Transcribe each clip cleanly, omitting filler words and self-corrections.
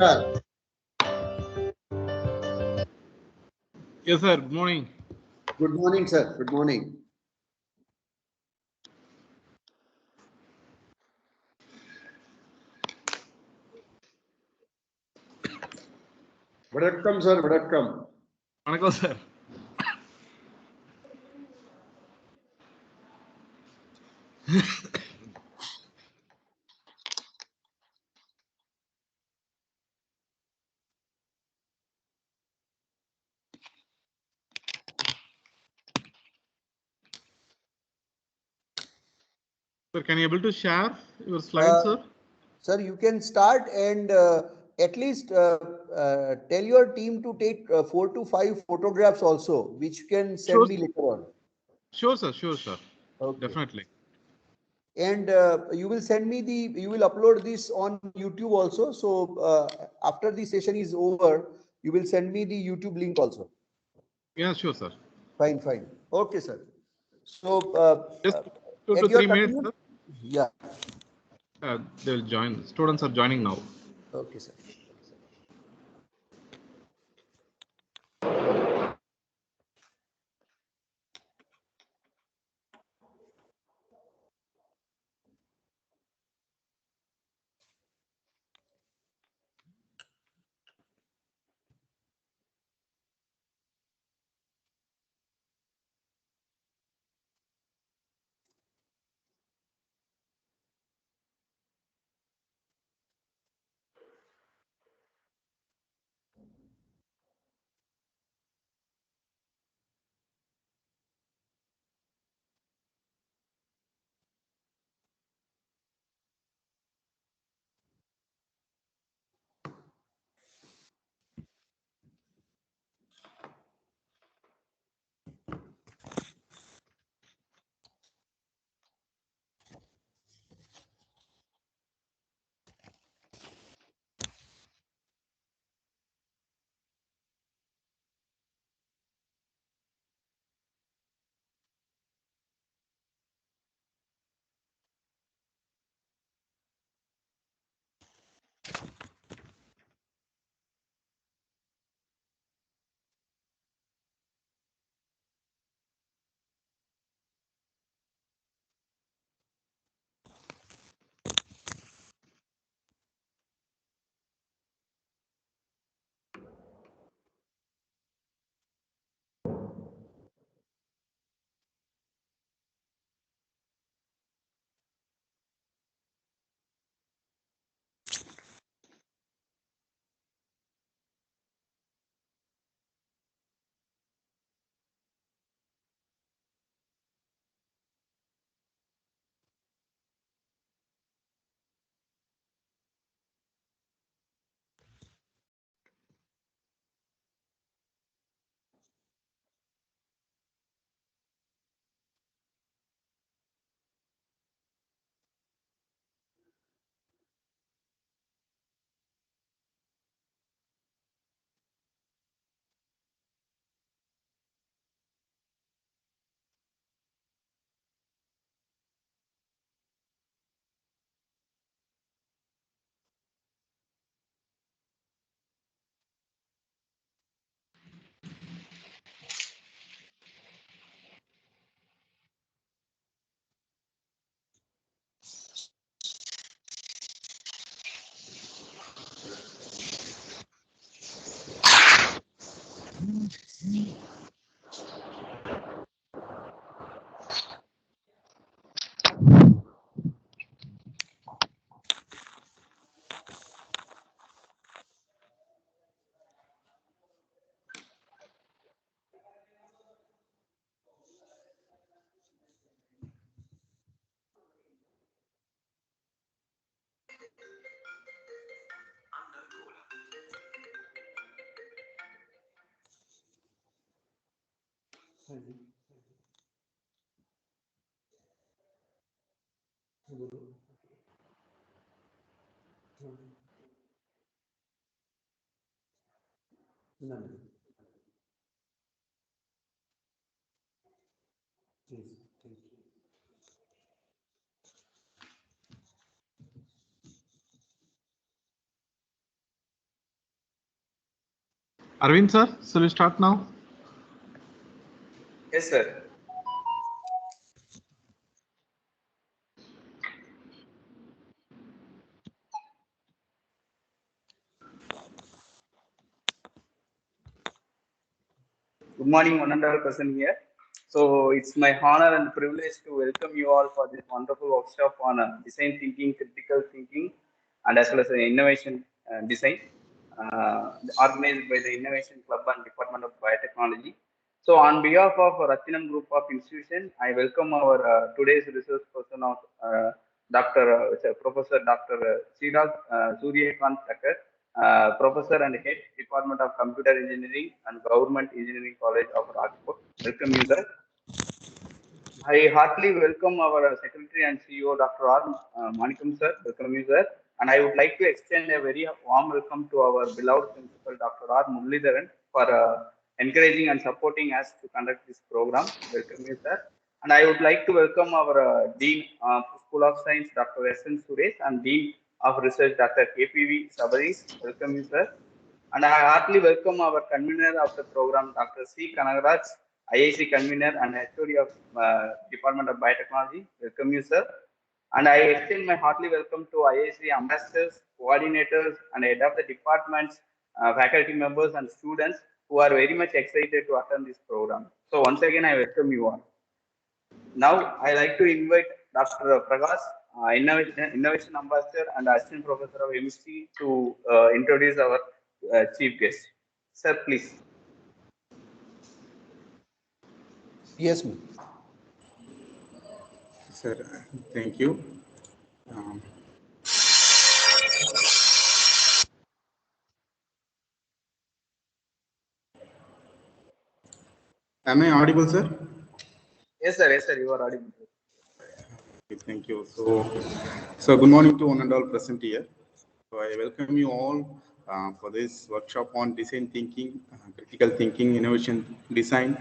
Namaskar. Yes, sir. Good morning. Good morning, sir. Good morning. Vadakkam, sir. Vadakkam. Vanakkam, sir. Sir, can you able to share your slides, Uh, sir? Sir, you can start and at least tell your team to take 4 to 5 photographs also, which you can send Sure, me later on. sure, sir. Sure, sir. Okay. Definitely. And you will send me you will upload this on YouTube also. So after the session is over, you will send me the YouTube link also. Yeah, sure, sir. Fine, fine. Okay, sir. So Just 2 at to your 3 minutes, sir. convenience, yeah. They will join. Students are joining now. Okay, sir. No, no. Please, thank you. Arvind sir, shall we start now? Yes, sir. Good morning, one and all person here. So it's my honor and privilege to welcome you all for this wonderful workshop on design thinking, critical thinking, and as well as innovation design, organized by the Innovation Club and Department of Biotechnology. So on behalf of Rathinam Group of Institution, I welcome our today's resource person of Professor Dr. Chirag Suryakant Thaker, Professor and Head Department of Computer Engineering and Government Engineering College of Rajkot. Welcome you, sir. I heartily welcome our Secretary and CEO, Dr. R. Manikam, sir. Welcome you, sir. And I would like to extend a very warm welcome to our beloved Principal, Dr. R. Muralidharan, for encouraging and supporting us to conduct this program. Welcome you, sir. And I would like to welcome our Dean of School of Science, Dr. S.N. Suresh, and Dean of Research, Dr. KPV Sabaris. Welcome you, sir. And I heartily welcome our convener of the program, Dr. C. Kanagaraj, IIC convener and HOD of Department of Biotechnology. Welcome you, sir. And I extend my heartily welcome to IIC ambassadors, coordinators, and head of the departments, faculty members, and students who are very much excited to attend this program. So once again, I welcome you all. Now, I like to invite Dr. Prakash, Innovation Ambassador and Assistant Professor of Chemistry, to introduce our chief guest. Sir, please. Yes, ma'am. Sir, thank you. Um, am I audible, sir? Yes, sir. Yes, sir. You are audible. Okay, thank you. So good morning to one and all present here. So I welcome you all for this workshop on design thinking, critical thinking, innovation design,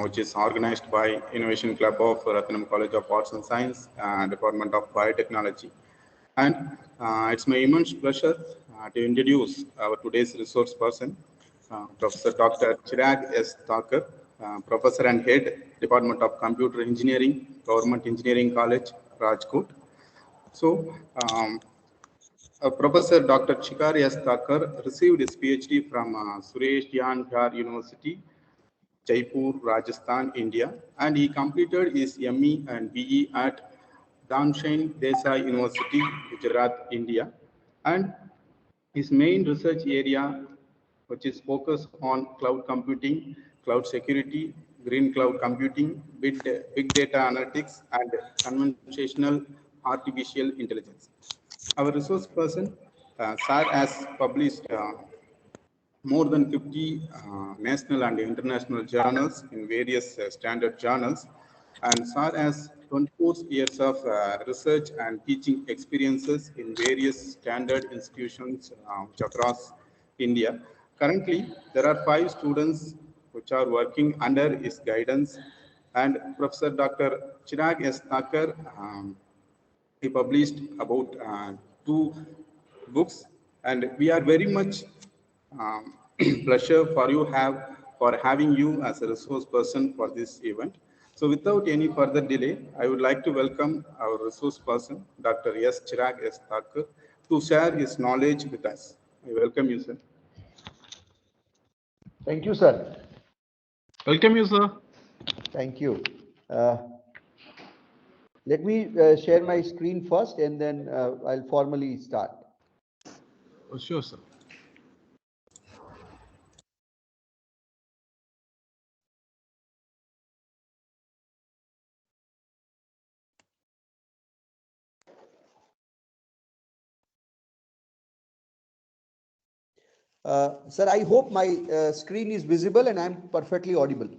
which is organized by Innovation Club of Rathinam College of Arts and Science, Department of Biotechnology. And it's my immense pleasure to introduce our today's resource person, Professor Dr. Chirag S. Thaker, Professor and Head, Department of Computer Engineering, Government Engineering College, Rajkot. So, Professor Dr. Chirag S. Thaker received his PhD from Suryakant University, Jaipur, Rajasthan, India, and he completed his ME and BE at Danshan Desai University, Gujarat, India. And his main research area, which is focused on cloud computing, cloud security, green cloud computing, big data analytics, and conversational artificial intelligence. Our resource person, Sir, has published more than 50 national and international journals in various standard journals, and Sir has 24 years of research and teaching experiences in various standard institutions which across India. Currently, there are 5 students which are working under his guidance, and Professor Dr. Chirag S. Thaker, he published about 2 books, and we are very much um, pleasure for having you as a resource person for this event. So without any further delay, I would like to welcome our resource person, Dr. S. Chirag S. Thakur, to share his knowledge with us. I welcome you, sir. Thank you, sir. Welcome you, sir. Thank you. Let me share my screen first, and then I'll formally start. Oh, sure, sir. Sir, I hope my screen is visible and I'm perfectly audible.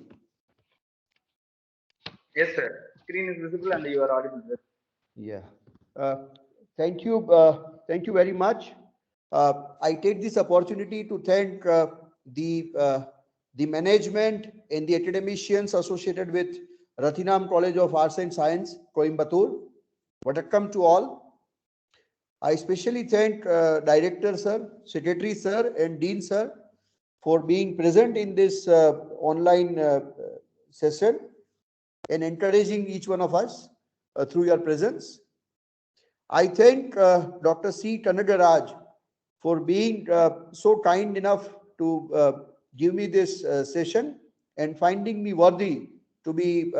Yes, sir. Screen is visible and you are audible, sir. Yeah. Thank you. Thank you very much. I take this opportunity to thank the management and the academicians associated with Rathinam College of Arts and Science, Coimbatore. Welcome to all. I especially thank Director Sir, Secretary Sir, and Dean Sir for being present in this online session and encouraging each one of us through your presence. I thank Dr. C. Kanagaraj for being so kind enough to give me this session and finding me worthy to be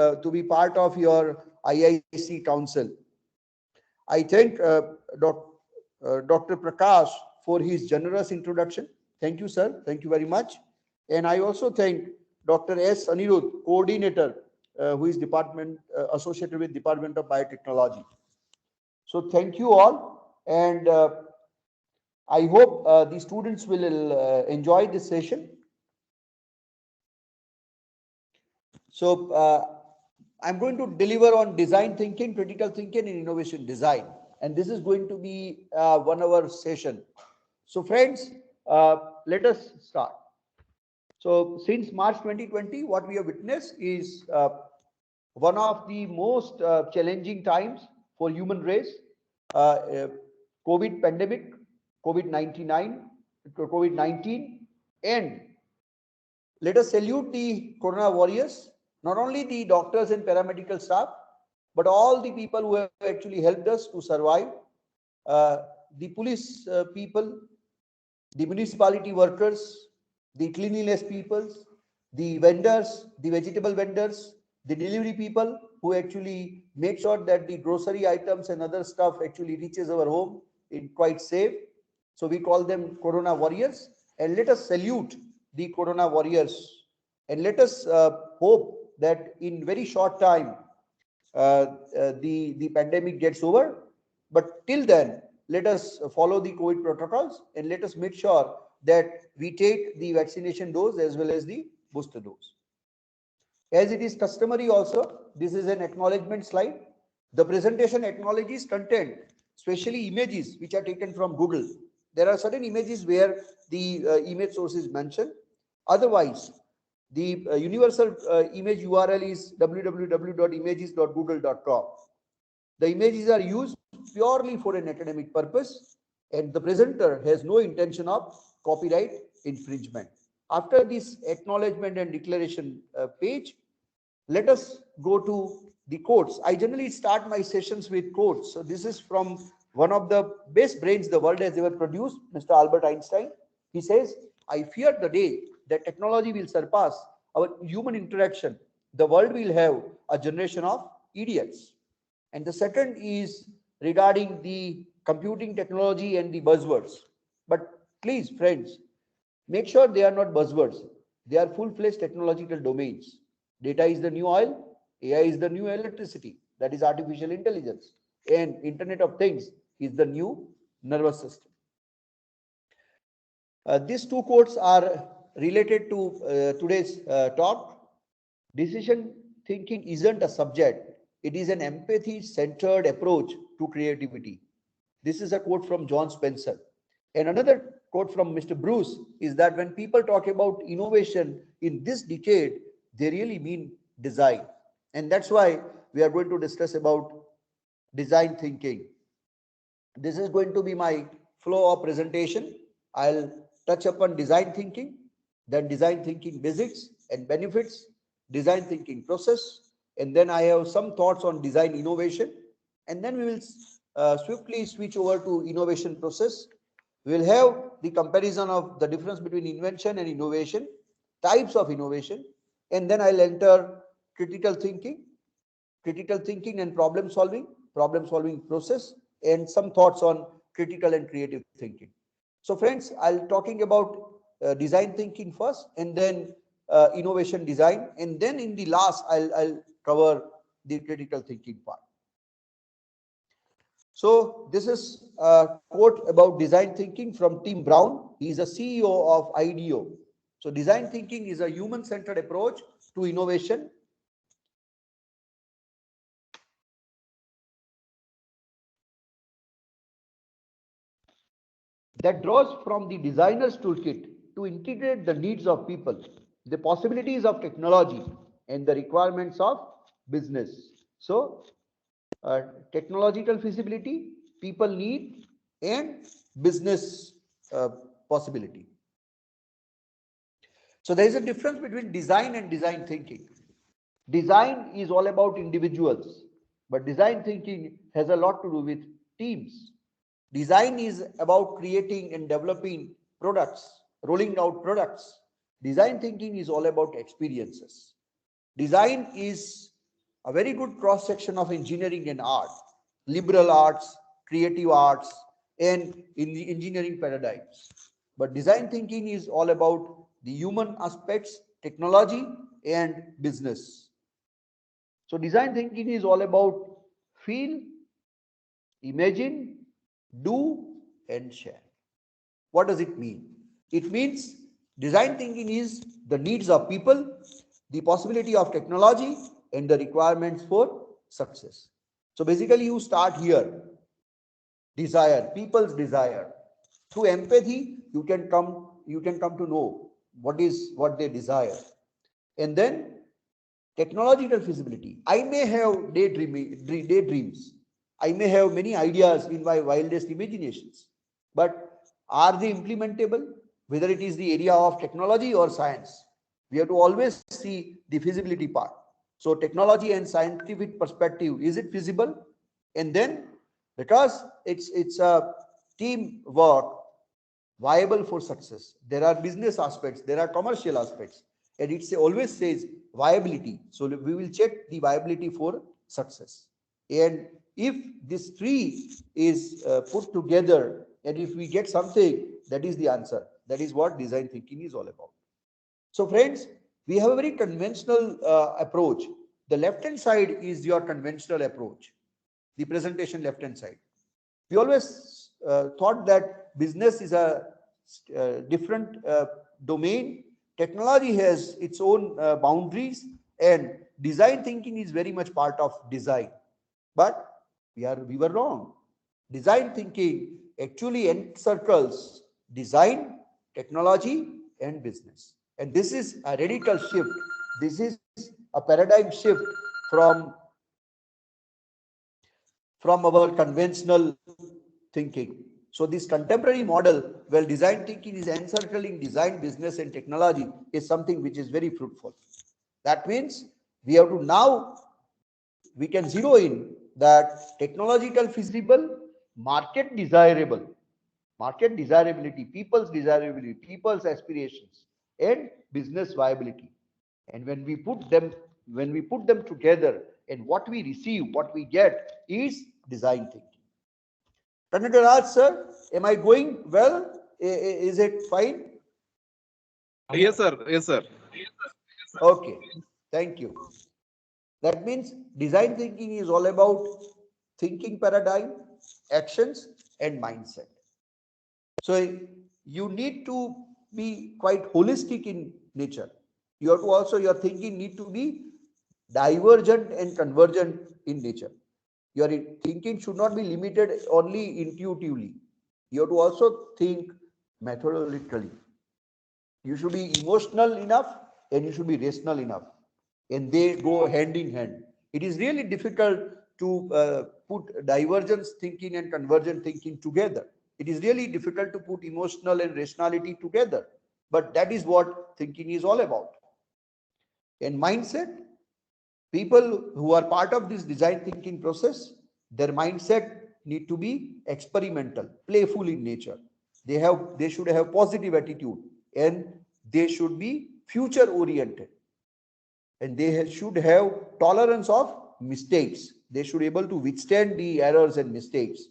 part of your IIC Council. I thank Dr. Prakash for his generous introduction. Thank you, sir. Thank you very much. And I also thank Dr. S. Anirudh, coordinator, who is associated with Department of Biotechnology. So thank you all, and I hope the students will enjoy this session. So I'm going to deliver on design thinking, critical thinking, and innovation design. And this is going to be 1 hour session. So friends, let us start. So since March 2020, what we have witnessed is one of the most challenging times for human race. COVID pandemic, COVID-19, and let us salute the Corona warriors, not only the doctors and paramedical staff, but all the people who have actually helped us to survive, the police people, the municipality workers, the cleanliness people, the vendors, the vegetable vendors, the delivery people who actually make sure that the grocery items and other stuff actually reaches our home in quite safe. So we call them Corona warriors, and let us salute the Corona warriors, and let us hope that in very short time the pandemic gets over. But till then, let us follow the COVID protocols, and let us make sure that we take the vaccination dose as well as the booster dose. As it is customary also, this is an acknowledgement slide. The presentation acknowledges content, especially images which are taken from Google. There are certain images where the image source is mentioned. Otherwise, the universal image URL is www.images.google.com. The images are used purely for an academic purpose, and the presenter has no intention of copyright infringement. After this acknowledgement and declaration page, let us go to the quotes. I generally start my sessions with quotes. So this is from one of the best brains the world has ever produced, Mr. Albert Einstein. He says, "I fear the day that technology will surpass our human interaction. The world will have a generation of idiots." And the second is regarding the computing technology and the buzzwords. But please, friends, make sure they are not buzzwords. They are full-fledged technological domains. Data is the new oil, AI is the new electricity, that is artificial intelligence, and Internet of Things is the new nervous system. These two quotes are related to today's talk. Decision thinking isn't a subject, it is an empathy-centered approach to creativity. This is a quote from John Spencer. And another quote from Mr. Bruce is that when people talk about innovation in this decade, they really mean design. And that's why we are going to discuss about design thinking. This is going to be my flow of presentation. I'll touch upon design thinking, then design thinking basics and benefits, design thinking process, and then I have some thoughts on design innovation, and then we will swiftly switch over to innovation process. We will have the comparison of the difference between invention and innovation, types of innovation, and then I'll enter critical thinking and problem solving process, and some thoughts on critical and creative thinking. So friends, I'll talking about design thinking first, and then innovation design, and then in the last I'll cover the critical thinking part. So this is a quote about design thinking from Tim Brown. He is a CEO of IDEO. So design thinking is a human-centered approach to innovation that draws from the designer's toolkit to integrate the needs of people, the possibilities of technology, and the requirements of business. So, technological feasibility, people need, and business possibility. So there is a difference between design and design thinking. Design is all about individuals, but design thinking has a lot to do with teams. Design is about creating and developing products, rolling out products. Design thinking is all about experiences. Design is a very good cross section of engineering and art, liberal arts, creative arts, and in the engineering paradigms. But design thinking is all about the human aspects, technology, and business. So design thinking is all about feel, imagine, do, and share. What does it mean? It means design thinking is the needs of people, the possibility of technology, and the requirements for success. So basically, you start here. Desire, people's desire. Through empathy, you can come to know what they desire. And then technological feasibility. I may have daydreams. I may have many ideas in my wildest imaginations, but are they implementable? Whether it is the area of technology or science, we have to always see the feasibility part. So technology and scientific perspective, is it feasible? And then, because it's a team work, viable for success. There are business aspects, there are commercial aspects, and it always says viability. So we will check the viability for success. And if this tree is put together, and if we get something, that is the answer. That is what design thinking is all about. So friends, we have a very conventional approach. The left hand side is your conventional approach, the presentation left hand side. We always thought that business is a different domain. Technology has its own boundaries, and design thinking is very much part of design. But we were wrong. Design thinking actually encircles design, technology, and business. And this is a radical shift. This is a paradigm shift from our conventional thinking. So this contemporary model where design thinking is encircling design, business, and technology is something which is very fruitful. That means we have to now, we can zero in that technological feasible, market desirability, people's aspirations, and business viability. And when we put them together, and what we receive, what we get is design thinking. Senator Raj, sir, am I going well? Is it fine? Yes, sir. Yes, sir. Okay, thank you. That means design thinking is all about thinking paradigm, actions, and mindset. So you need to be quite holistic in nature. You have to also, your thinking need to be divergent and convergent in nature. Your thinking should not be limited only intuitively. You have to also think methodologically. You should be emotional enough and you should be rational enough. And they go hand in hand. It is really difficult to put divergence thinking and convergent thinking together. It is really difficult to put emotional and rationality together. But that is what thinking is all about. And mindset, people who are part of this design thinking process, their mindset need to be experimental, playful in nature. They should have positive attitude, and they should be future oriented, and they should have tolerance of mistakes. They should be able to withstand the errors and mistakes.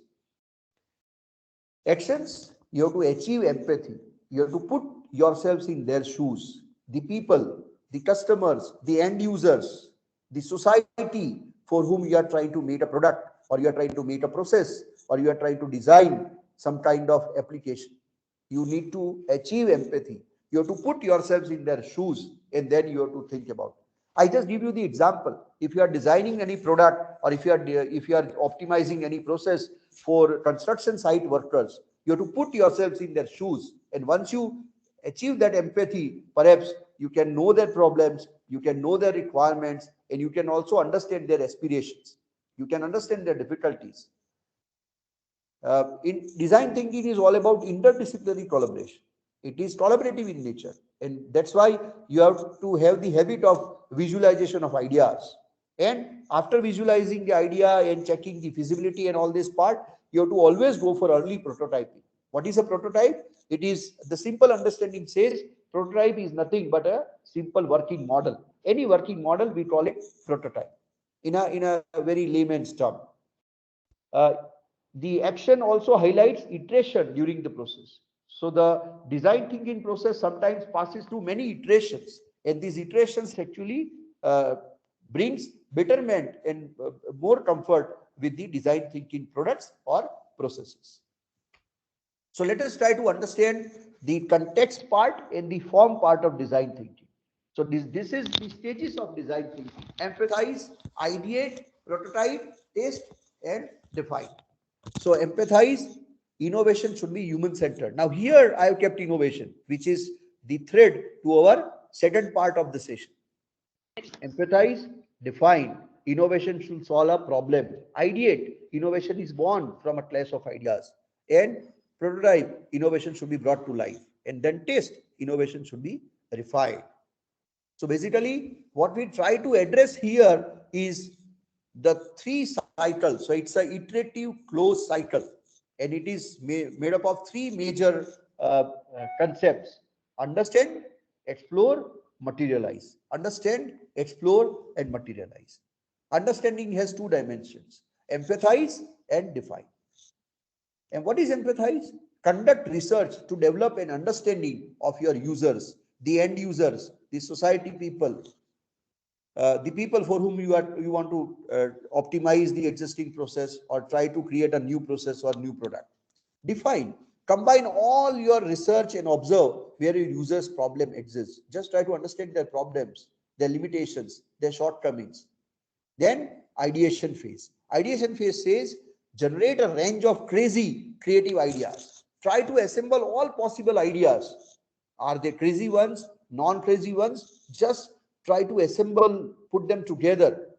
Actions, you have to achieve empathy. You have to put yourselves in their shoes. The people, the customers, the end users, the society for whom you are trying to make a product, or you are trying to make a process, or you are trying to design some kind of application. You need to achieve empathy. You have to put yourselves in their shoes, and then you have to think about. I just give you the example. If you are designing any product, or if you are optimizing any process for construction site workers, you have to put yourselves in their shoes. And once you achieve that empathy, perhaps you can know their problems, you can know their requirements, and you can also understand their aspirations. You can understand their difficulties. In design thinking is all about interdisciplinary collaboration. It is collaborative in nature. And that's why you have to have the habit of visualization of ideas. And after visualizing the idea and checking the feasibility and all this part, you have to always go for early prototyping. What is a prototype? It is the simple understanding says prototype is nothing but a simple working model. Any working model, we call it prototype in a very layman's term. Uh, the action also highlights iteration during the process. So the design thinking process sometimes passes through many iterations, and these iterations actually brings betterment and more comfort with the design thinking products or processes. So let us try to understand the context part and the form part of design thinking. So this is the stages of design thinking: empathize, ideate, prototype, test, and define. So empathize, innovation should be human centered. Now here I have kept innovation, which is the thread to our second part of the session. Empathize, define, innovation should solve a problem. Ideate, innovation is born from a clash of ideas. And prototype, innovation should be brought to life. And then test, innovation should be refined. So basically, what we try to address here is the three cycles. So it's an iterative closed cycle, and it is made up of three major concepts: understand, explore, materialize. Understand, explore, and materialize. Understanding has two dimensions: empathize and define. And what is empathize? Conduct research to develop an understanding of your users, the end users, the society people, the people for whom you want to optimize the existing process or try to create a new process or new product. Define. Combine all your research and observe where your users' problem exists. Just try to understand their problems, their limitations, their shortcomings. Then ideation phase. Ideation phase says generate a range of crazy creative ideas. Try to assemble all possible ideas. Are they crazy ones, non-crazy ones? Just try to assemble, put them together.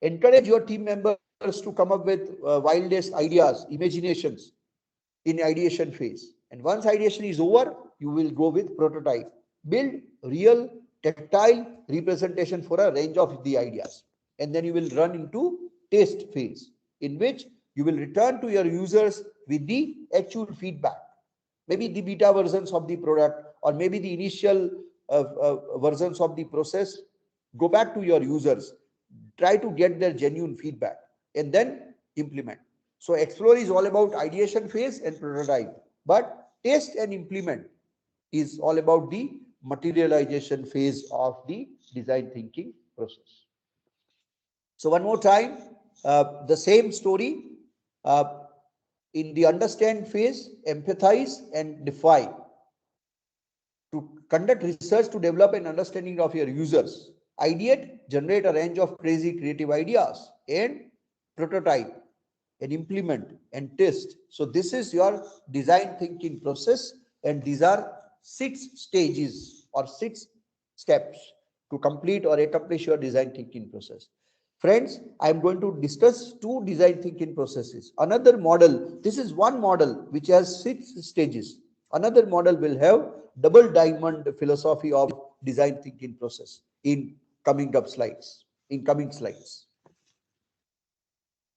Encourage your team members to come up with wildest ideas, imaginations in ideation phase. And once ideation is over, you will go with prototype. Build real tactile representation for a range of the ideas. And then you will run into test phase, in which you will return to your users with the actual feedback. Maybe the beta versions of the product, or maybe the initial versions of the process. Go back to your users, try to get their genuine feedback, and then implement. So explore is all about ideation phase and prototype, but test and implement is all about the materialization phase of the design thinking process. So one more time, the same story. In the understand phase, empathize and define. To conduct research to develop an understanding of your users. Ideate, generate a range of crazy creative ideas, and prototype and implement and test. So this is your design thinking process, and these are 6 stages or 6 steps to complete or accomplish your design thinking process. Friends, I am going to discuss 2 design thinking processes. Another model, this is one model which has 6 stages. Another model will have double diamond philosophy of design thinking process in coming slides.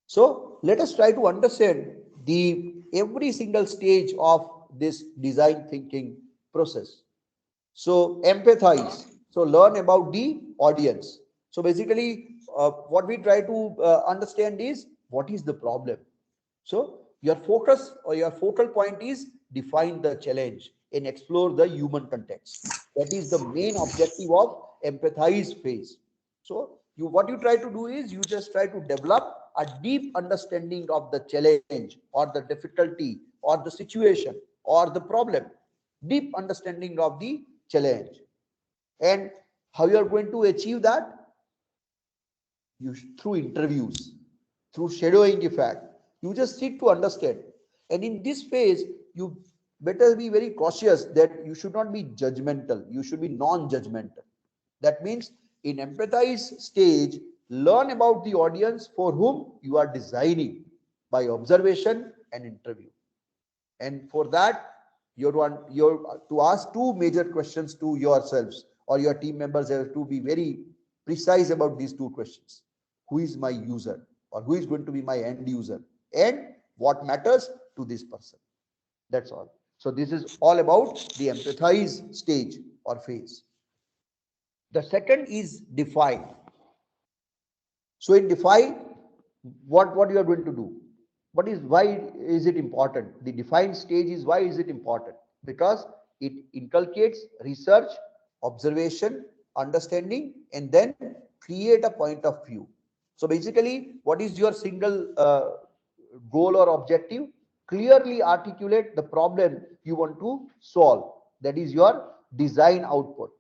So let us try to understand the every single stage of this design thinking process. So empathize. So learn about the audience. So basically, what we try to understand is what is the problem. So your focus or your focal point is define the challenge and explore the human context. That is the main objective of empathize phase. So what you try to do is you just try to develop a deep understanding of the challenge or the difficulty or the situation or the problem. Deep understanding of the challenge. And how you are going to achieve that? Through interviews, through shadowing effect. You just seek to understand. And in this phase, you better be very cautious that you should not be judgmental. You should be non-judgmental. That means in empathize stage, learn about the audience for whom you are designing by observation and interview. And for that, to ask two major questions to yourselves, or your team members have to be very precise about these two questions. Who is my user, or who is going to be my end user, and what matters to this person? That's all. So this is all about the empathize stage or phase. The second is define. So in define, what you are going to do? Why is it important? The defined stage is why is it important? Because it inculcates research, observation, understanding, and then create a point of view. So basically, what is your single goal or objective? Clearly articulate the problem you want to solve. That is your design output.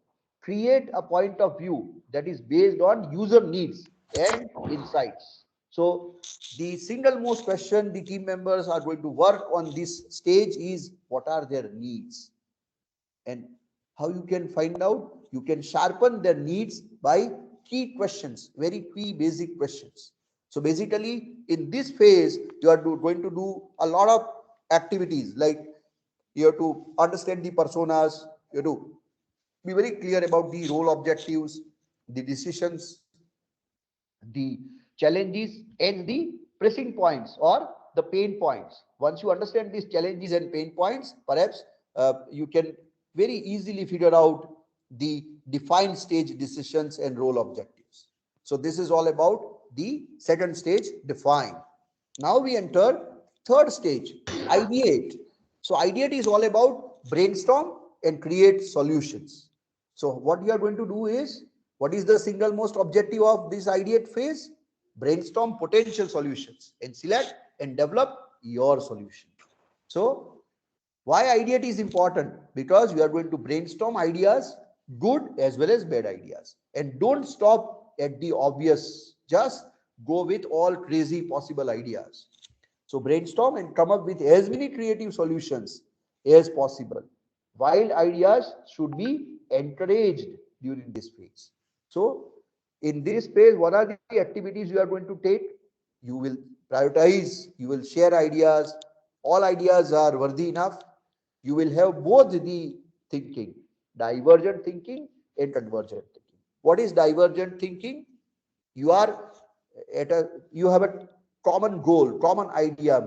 Create a point of view that is based on user needs and insights. So the single most question the team members are going to work on this stage is what are their needs, and how you can find out. You can sharpen their needs by key questions, very key basic questions. So basically in this phase you are going to do a lot of activities, like you have to understand the personas, you have to be very clear about the role objectives, the decisions, the challenges, and the pressing points or the pain points. Once you understand these challenges and pain points, perhaps you can very easily figure out the defined stage decisions and role objectives. So this is all about the second stage, define. Now we enter third stage, ideate. So ideate is all about brainstorm and create solutions. So what you are going to do is, what is the single most objective of this ideate phase? Brainstorm potential solutions and select and develop your solution. So why ideate is important? Because you are going to brainstorm ideas, good as well as bad ideas. And don't stop at the obvious. Just go with all crazy possible ideas. So brainstorm and come up with as many creative solutions as possible. Wild ideas should be encouraged during this phase. So in this phase, what are the activities you are going to take? You will prioritize, you will share ideas. All ideas are worthy enough. You will have both the thinking, divergent thinking and convergent thinking. What is divergent thinking? You are you have a common goal, common idea,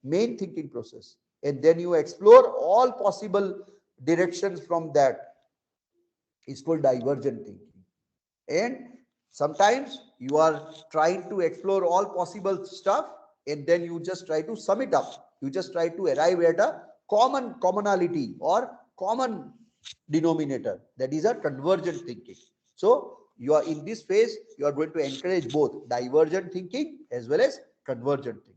main thinking process, and then you explore all possible directions from that. It's called divergent thinking. And sometimes you are trying to explore all possible stuff, and then you just try to sum it up. You just try to arrive at a commonality or common denominator. That is a convergent thinking. So you are in this phase, you are going to encourage both divergent thinking as well as convergent thinking.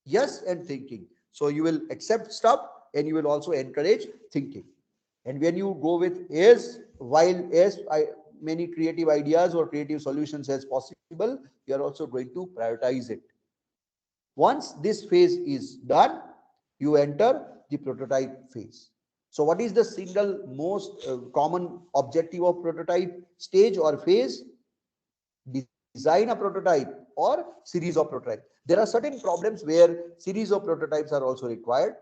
Yes, and thinking. So you will accept stuff and you will also encourage thinking. And when you go with many creative ideas or creative solutions as possible, you are also going to prioritize it. Once this phase is done, you enter the prototype phase. So what is the single most common objective of prototype stage or phase? Design a prototype or series of prototypes. There are certain problems where series of prototypes are also required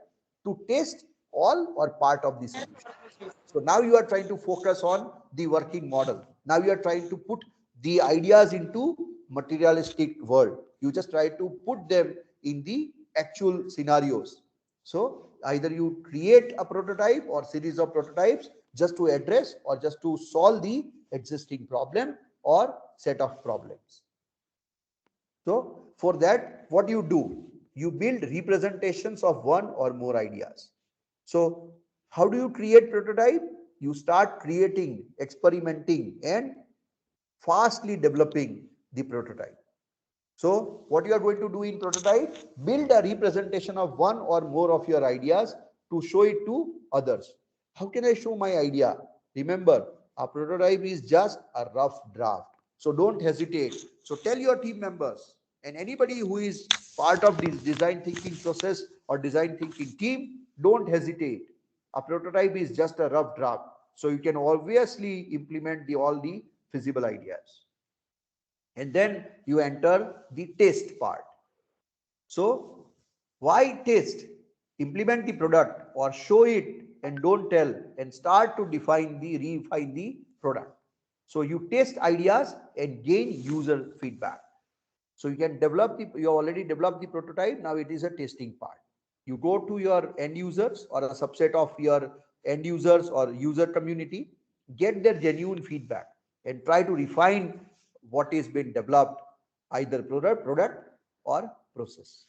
to test all or part of the solution. So now you are trying to focus on the working model. Now you are trying to put the ideas into materialistic world. You just try to put them in the actual scenarios. So either you create a prototype or series of prototypes just to address or just to solve the existing problem or set of problems. So for that, what you do? You build representations of one or more ideas. So how do you create prototype? You start creating, experimenting, and fastly developing the prototype. So what you are going to do in prototype? Build a representation of one or more of your ideas to show it to others. How can I show my idea? Remember, a prototype is just a rough draft. So don't hesitate. So tell your team members and anybody who is part of this design thinking process or design thinking team, don't hesitate. A prototype is just a rough draft. So you can obviously implement all the feasible ideas. And then you enter the test part. So why test? implement the product or show it and don't tell and start to refine the product. So you test ideas and gain user feedback. So you can develop you already developed the prototype. Now it is a testing part. You go to your end users or a subset of your end users or user community, get their genuine feedback and try to refine what is being developed, either product or process.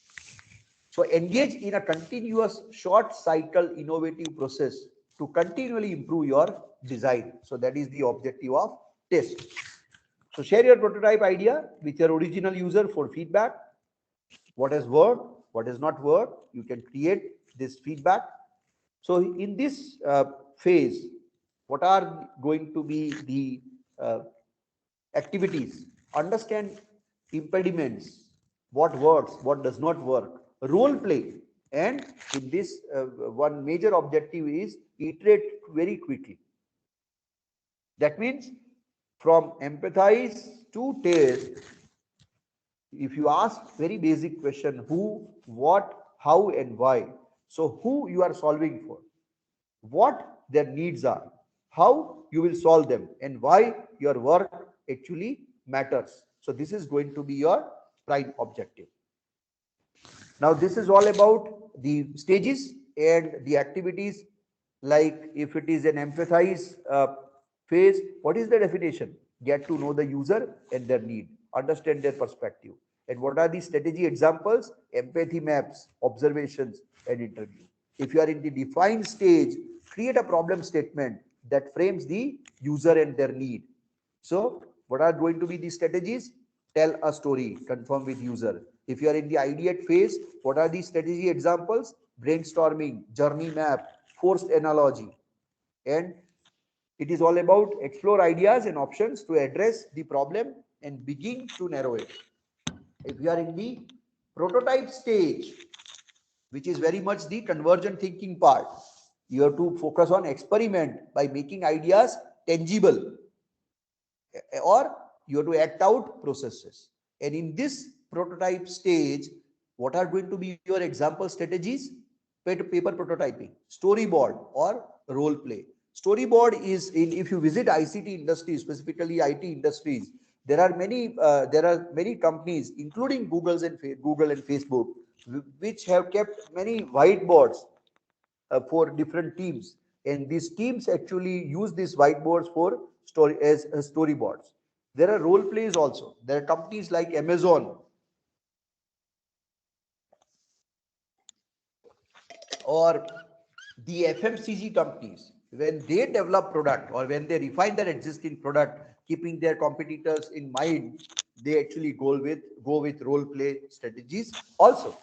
So engage in a continuous short cycle innovative process to continually improve your design. So that is the objective of test. So share your prototype idea with your original user for feedback. What has worked, what has not worked, you can create this feedback. So in this phase, what are going to be the activities? Understand impediments, what works, what does not work, role play, and in this one major objective is iterate very quickly. That means from empathize to test. If you ask very basic question, who, what, how, and why. So who you are solving for, what their needs are, how you will solve them, and why your work actually matters. So this is going to be your prime objective. Now this is all about the stages and the activities. Like if it is an empathize phase, what is the definition? Get to know the user and their need, understand their perspective. And what are the strategy examples? Empathy maps, observations, and interview. If you are in the defined stage, create a problem statement that frames the user and their need. So what are going to be the strategies? Tell a story, confirm with user. If you are in the ideate phase, what are the strategy examples? Brainstorming, journey map, forced analogy. And it is all about explore ideas and options to address the problem and begin to narrow it. If you are in the prototype stage, which is very much the convergent thinking part, you have to focus on experiment by making ideas tangible, or you have to act out processes. And in this prototype stage, what are going to be your example strategies? Paper prototyping, storyboard, or role play. Storyboard is in, if you visit ICT industries, specifically IT industries, there are many companies, including Google and Facebook, which have kept many whiteboards for different teams, and these teams actually use these whiteboards for storyboards. There are role plays also. There are companies like Amazon or the FMCG companies. When they develop product or when they refine their existing product, keeping their competitors in mind, they actually go with role play strategies also.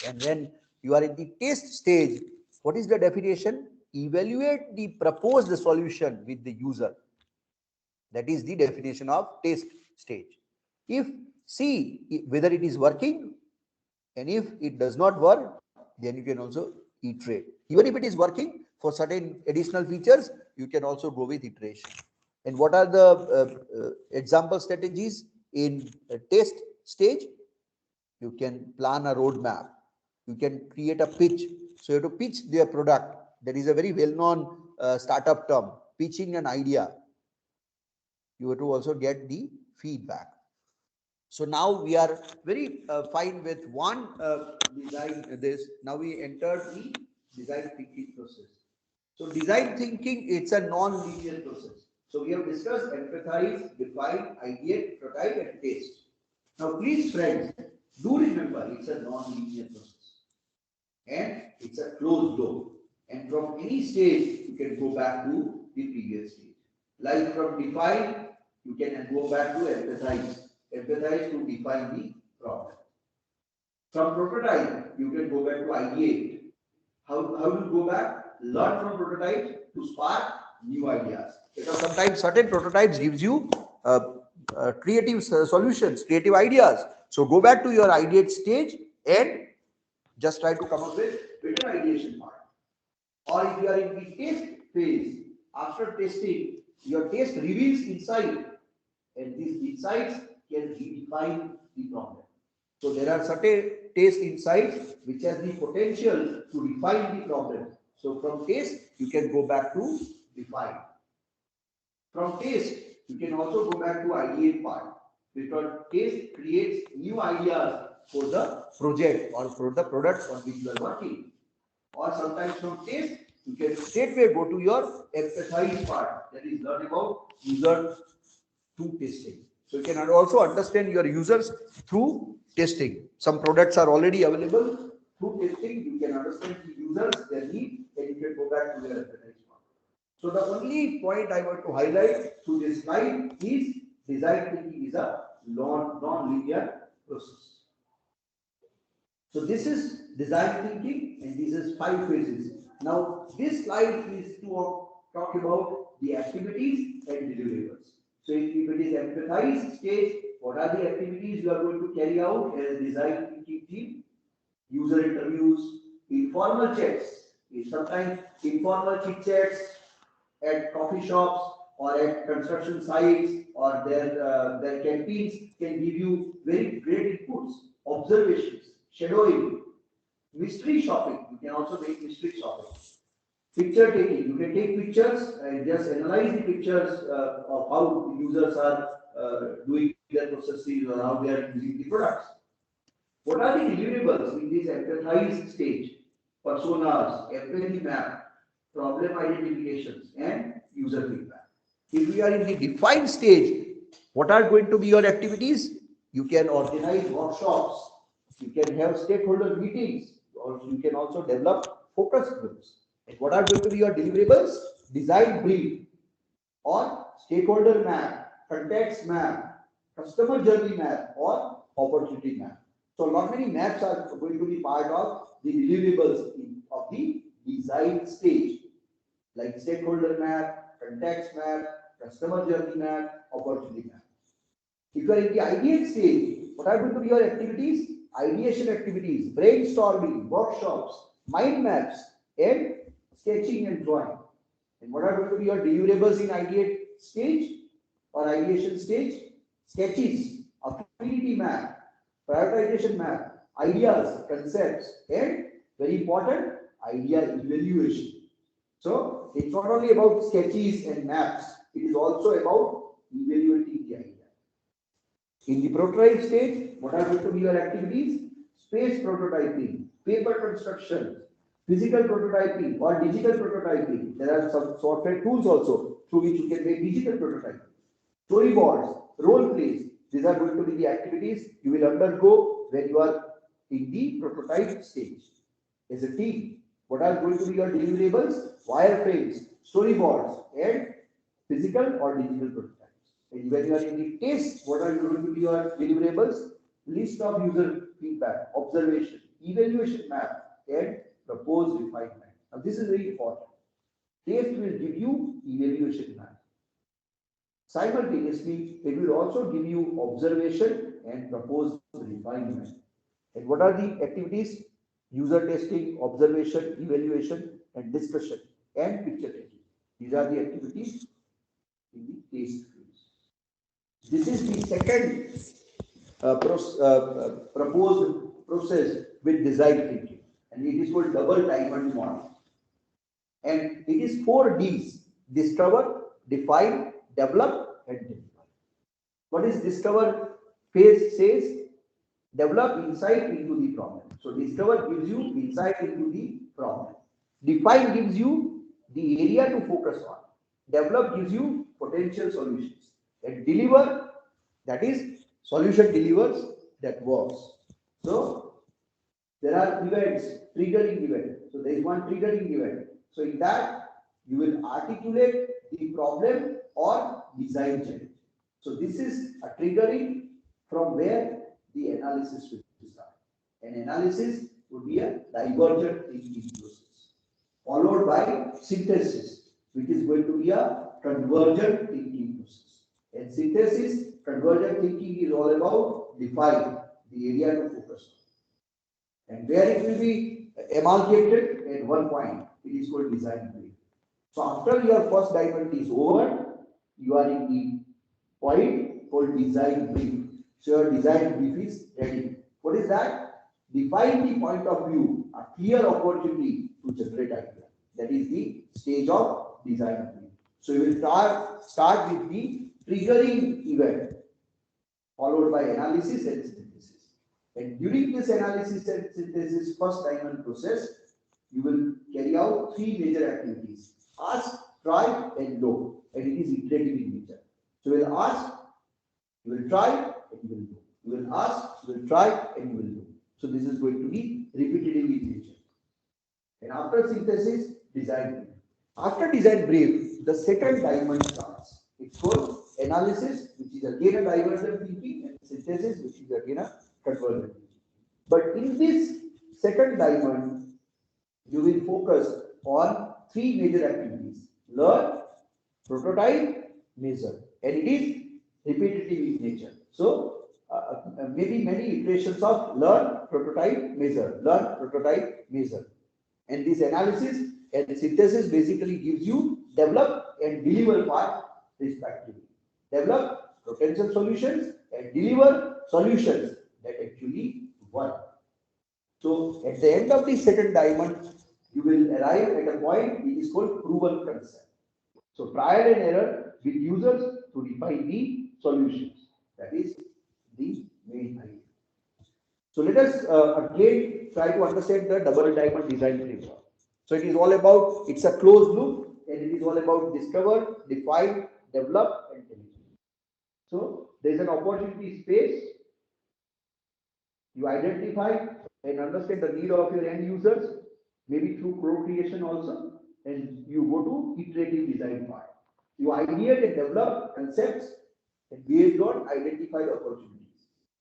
And when you are in the test stage, what is the definition? Evaluate the proposed solution with the user. That is the definition of test stage. If see whether it is working, and if it does not work, then you can also iterate. Even if it is working for certain additional features, you can also go with iteration. And what are the example strategies in test stage? You can plan a roadmap. You can create a pitch. So you have to pitch their product. That is a very well-known startup term, pitching an idea. You have to also get the feedback. So now we are very fine with one design this. Now we entered the design thinking process. So design thinking, it's a non-linear process. So we have discussed empathize, define, ideate, prototype, and test. Now please friends, do remember it's a non-linear process. And it's a closed loop. And from any stage, you can go back to the previous stage. Like from define, you can go back to empathize. Empathize to define the problem. From prototype, you can go back to ideate. How do you go back? Learn from prototype to spark new ideas. Because sometimes certain prototypes gives you creative solutions, creative ideas. So go back to your ideate stage and just try to come up with better ideation part. Or if you are in the test phase, after testing, your test reveals insight, and these insights can redefine the problem. So there are certain taste insight, which has the potential to define the problem. So from taste, you can go back to define. From taste, you can also go back to ideate part, because taste creates new ideas for the project or for the product on which you are working. Or sometimes from taste, you can straightway go to your empathize part, that is learn about user through testing. So you can also understand your users through testing. Some products are already available. Through testing, you can understand the users, their need, and you can go back to their empathize part. So the only point I want to highlight through this slide is design thinking is a non-linear process. So this is design thinking, and this is 5 phases. Now this slide is to talk about the activities and deliverables. So if it is empathize stage, what are the activities you are going to carry out as design thinking team? User interviews, informal chats. Sometimes informal chit chats at coffee shops or at construction sites or their canteens can give you very great inputs. Observations, shadowing, mystery shopping. You can also make mystery shopping. Picture taking. You can take pictures and just analyze the pictures of how the users are doing their processes or how they are using the products. What are the deliverables in this empathize stage? Personas, empathy map, problem identifications, and user feedback. If we are in the defined stage, what are going to be your activities? You can organize workshops, you can have stakeholder meetings, or you can also develop focus groups. And what are going to be your deliverables? Design brief, or stakeholder map, context map, customer journey map, or opportunity map. So not many maps are going to be part of the deliverables of the design stage, like stakeholder map, context map, customer journey map, opportunity map. If you are in the ideate stage, what are going to be your activities? Ideation activities, brainstorming, workshops, mind maps, and sketching and drawing. And what are going to be your deliverables in ideate stage or ideation stage? Sketches, affinity map, prioritization map, ideas, concepts, and very important, idea evaluation. So it's not only about sketches and maps, it is also about evaluating the idea. In the prototype stage, what are going to be your activities? Space prototyping, paper construction, physical prototyping or digital prototyping. There are some software tools also through which you can make digital prototyping. Storyboards, role plays. These are going to be the activities you will undergo when you are in the prototype stage. As a team, what are going to be your deliverables? Wireframes, storyboards, and physical or digital prototypes. And when you are in the test, what are going to be your deliverables? List of user feedback, observation, evaluation map, and proposed refinement. Now this is very important. Test will give you evaluation map. Simultaneously, it will also give you observation and proposed refinement. And what are the activities? User testing, observation, evaluation, and discussion, and picture taking. These are the activities in the test phase. This is the second proposed process with design thinking, and it is called double diamond model. And it is 4 Ds: discover, define, develop, and deliver. What is discover phase says? Develop insight into the problem. So discover gives you insight into the problem. Define gives you the area to focus on. Develop gives you potential solutions. And deliver, that is solution delivers that works. So there are events, triggering event. So there is one triggering event. So in that you will articulate the problem or design challenge. So this is a triggering from where the analysis will start. An analysis would be a divergent thinking process, followed by synthesis, which is going to be a convergent thinking process. And synthesis, convergent thinking is all about define the area to focus on. And where it will be amalgamated at one point, it is called design brief. So after your first diamond is over, you are in the point called design brief. So your design brief is ready. What is that? define the point of view, a clear opportunity to generate idea. That is the stage of design brief. So you will start with the triggering event, followed by analysis and synthesis. And during this analysis and synthesis first diamond process, you will carry out three major activities: ask, try, and know. And it is iterative in nature. So you will ask, you will try, and you will do. You will ask, you will try, and you will do. So this is going to be repetitive in nature. And after synthesis, design brief. After design brief, the second diamond starts. It's called analysis, which is again a divergent thinking, and synthesis, which is again a convergent thinking. But in this second diamond, you will focus on three major activities: learn, prototype, measure. And it is repetitive in nature. So maybe many iterations of learn, prototype, measure, learn, prototype, measure. And this analysis and synthesis basically gives you develop and deliver part respectively. Develop potential solutions and deliver solutions that actually work. So at the end of the second diamond, you will arrive at a point which is called proven concept. So trial and error with users to define the solutions. That is the main idea. So let us again try to understand the double diamond design framework. So it is all about, it's a closed loop, and it is all about discover, define, develop, and deliver. So there is an opportunity space. You identify and understand the need of your end users, maybe through co-creation also, and you go to iterative design part. You ideate and develop concepts, and based on identified opportunities.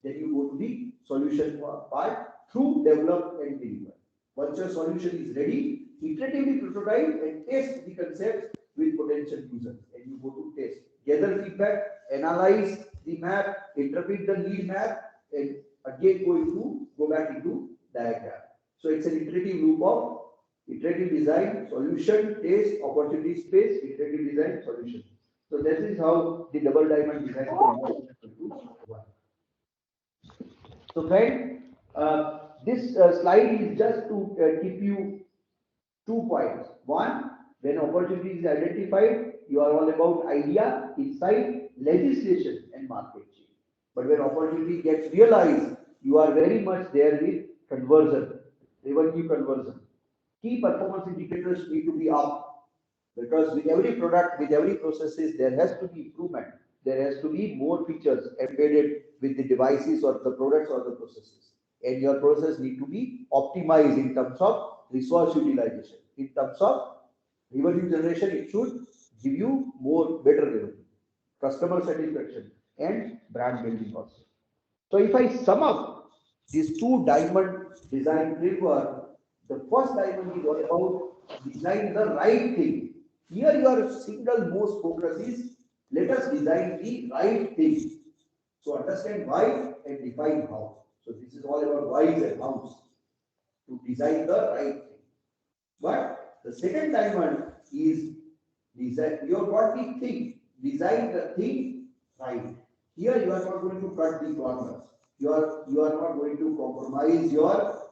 Then you go to the solution part through develop and deliver. Once your solution is ready, iteratively prototype and test the concepts with potential users. And you go to test, gather feedback, analyze the map, interpret the need map, and again go back into diagram. So it's an iterative loop of iterative design, solution, test, opportunity space, iterative design, solution. So this is how the double diamond design works. So friend, this slide is just to give you 2 points. One, when opportunity is identified, you are all about idea, insight, legislation, and market change. But when opportunity gets realized, you are very much there with conversion, revenue conversion. Key performance indicators need to be up, because with every product, with every processes, there has to be improvement. There has to be more features embedded with the devices or the products or the processes. And your process need to be optimized in terms of resource utilization. In terms of revenue generation, it should give you more better revenue, customer satisfaction, and brand building also. So if I sum up these two diamond design framework, the first diamond is all about design the right thing. Here your single most focus is let us design the right thing. So understand why and define how. So this is all about whys and hows to design the right thing. But the second diamond is design. You have got the thing, design the thing right. Here you are not going to cut the corners. You are not going to compromise your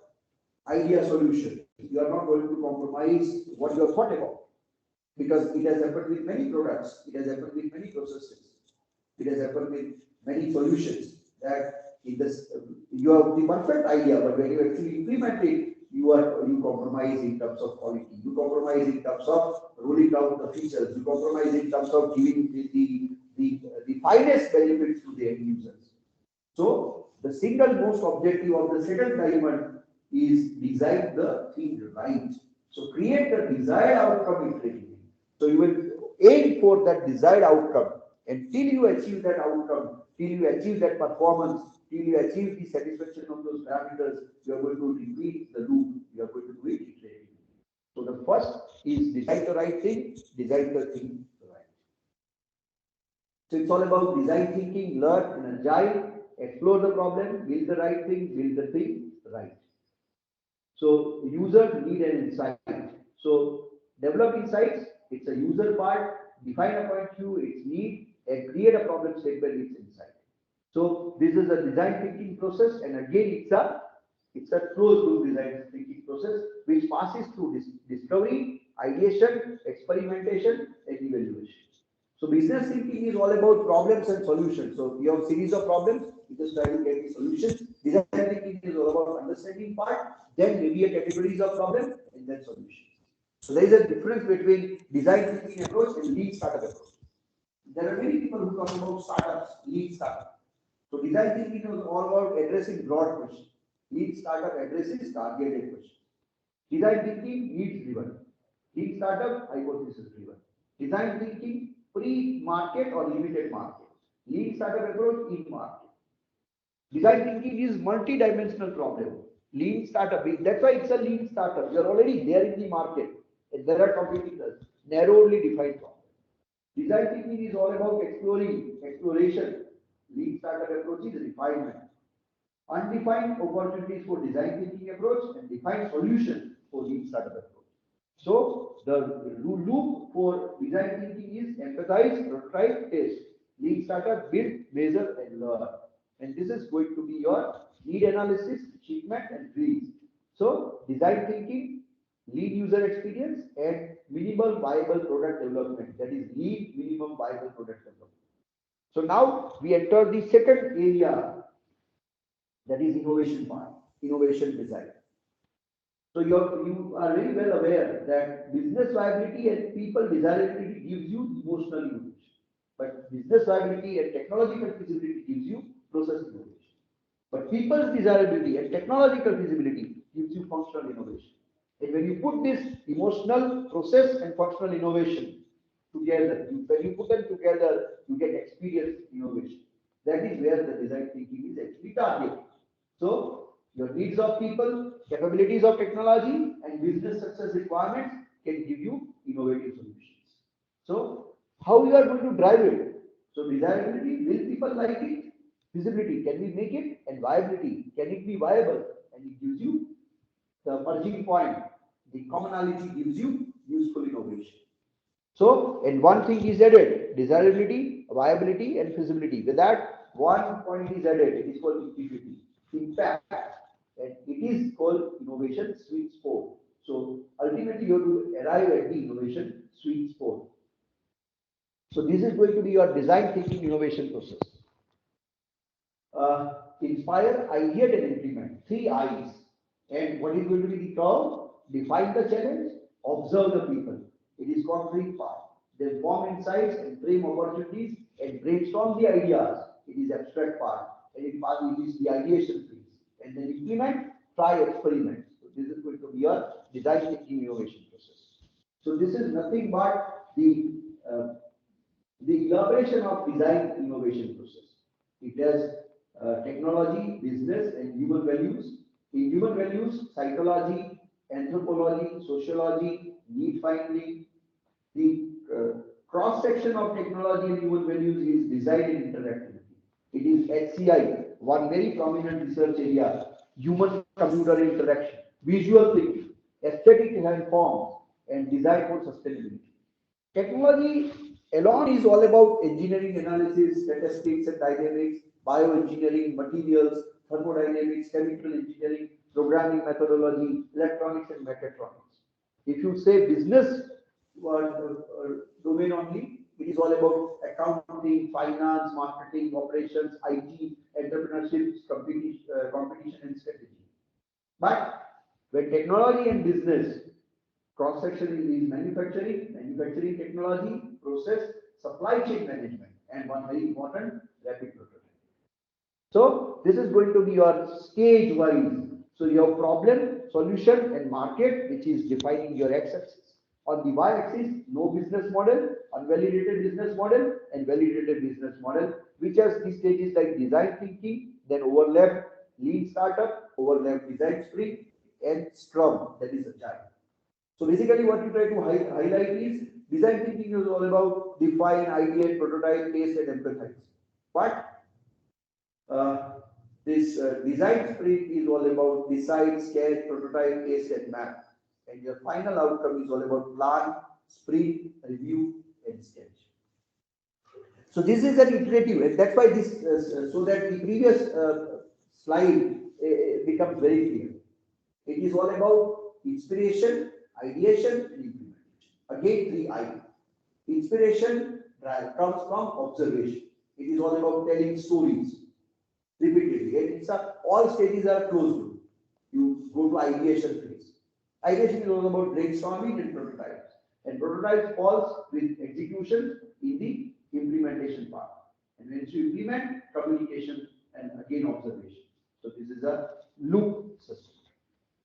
idea solution. You are not going to compromise what you have thought about, because it has happened with many products. It has happened with many processes. It has happened with many solutions that in this you have the perfect idea, but when you actually implement it, you compromise in terms of quality. You compromise in terms of rolling out the features. You compromise in terms of giving the finest benefits to the end users. So the single most objective of the second diamond is design the thing right. So create the desired outcome iteratively. So you will aim for that desired outcome, and till you achieve that outcome, till you achieve that performance, till you achieve the satisfaction of those parameters, you are going to repeat the loop. You are going to do it iteratively. So the first is design the right thing, design the thing right. So it's all about design thinking, learn, energize, explore the problem, build the right thing, build the thing right. So user need an insight. So develop insights, it's a user part, define a point Q, its need, and create a problem statement, its insight. So this is a design thinking process, and again It's a closed loop design thinking process which passes through discovery, ideation, experimentation, and evaluation. So business thinking is all about problems and solutions. So you have series of problems, you just try to get the solutions. Design thinking is all about understanding part, then maybe a categories of problem, and then solutions. So there is a difference between design thinking approach and lean startup approach. There are many people who talk about startups, lean startup. So design thinking is all about addressing broad questions. Lean startup addresses targeted questions. Design thinking needs driven. Lean startup hypothesis driven. Design thinking pre-market or limited market. Lean startup approach in market. Design thinking is multi-dimensional problem. Lean startup, that's why it's a lean startup. You're already there in the market. And there are competitors. Narrowly defined problem. Design thinking is all about exploration. Lean startup approach is refinement. Undefined opportunities for design thinking approach and defined solutions for lean startup approach. So the loop for design thinking is empathize, prototype, test. Lean startup, build, measure, and learn. And this is going to be your need analysis, achievement, and release. So design thinking, lean user experience, and minimal viable product development. That is lean minimum viable product development. So now we enter the second area, that is innovation part, innovation design. So you are very well aware that business viability and people desirability gives you emotional innovation. But business viability and technological feasibility gives you process innovation. But people's desirability and technological feasibility gives you functional innovation. And when you put this emotional, process, and functional innovation together, when you put them together, you get experience innovation. That is where the design thinking is actually targeted. So your needs of people, capabilities of technology, and business success requirements can give you innovative solutions. So how you are going to drive it? So desirability, will people like it? Feasibility, can we make it? And viability, can it be viable? And it gives you the merging point. The commonality gives you useful innovation. So, and one thing is added, desirability, viability, and feasibility. With that, one point is added, it is called utility, impact, and it is called innovation sweet spot. So, ultimately, you have to arrive at the innovation sweet spot. So, this is going to be your design thinking innovation process. Inspire, ideate, and implement. 3 I's. And what is going to be the curve? Define the challenge, observe the people. It is concrete part. Then form insights and frame opportunities and brainstorm the ideas. It is abstract part. And it is the ideation phase. And then implement, try, experiment. So this is going to be your design thinking innovation process. So this is nothing but the elaboration of design innovation process. It has technology, business, and human values. In human values, psychology, anthropology, sociology, need finding. The cross-section of technology and human values is design and interactivity. It is HCI, one very prominent research area, human-computer interaction, visual thinking, aesthetic and forms, and design for sustainability. Technology alone is all about engineering analysis, statistics and dynamics, bioengineering, materials, thermodynamics, chemical engineering, programming methodology, electronics and mechatronics. If you say business domain only, it is all about accounting, finance, marketing, operations, IT, entrepreneurship, competition and strategy. But when technology and business cross-section is manufacturing technology, process, supply chain management, and one very important, rapid prototyping. So this is going to be your stage wise. So your problem, solution, and market, which is defining your x-axis. On the y-axis, no business model, unvalidated business model, and validated business model, which has these stages like design thinking, then overlap lean startup, overlap design sprint, and scrum, that is agile. So basically what you try to highlight is design thinking is all about define, ideate, prototype, test, and empathize. But this design sprint is all about decide, sketch, prototype, test, and map. And your final outcome is all about plan, sprint, review, and sketch. So this is an iterative, and that's why this, so that the previous slide becomes very clear. It is all about inspiration, ideation, and implementation. Again, 3 I. Inspiration comes from observation. It is all about telling stories repeatedly. And all stages are closed. You go to ideation phase. Ideation is all about brainstorming and prototypes. And prototypes falls with execution in the implementation part. And when you implement, communication and again observation. So this is a loop system.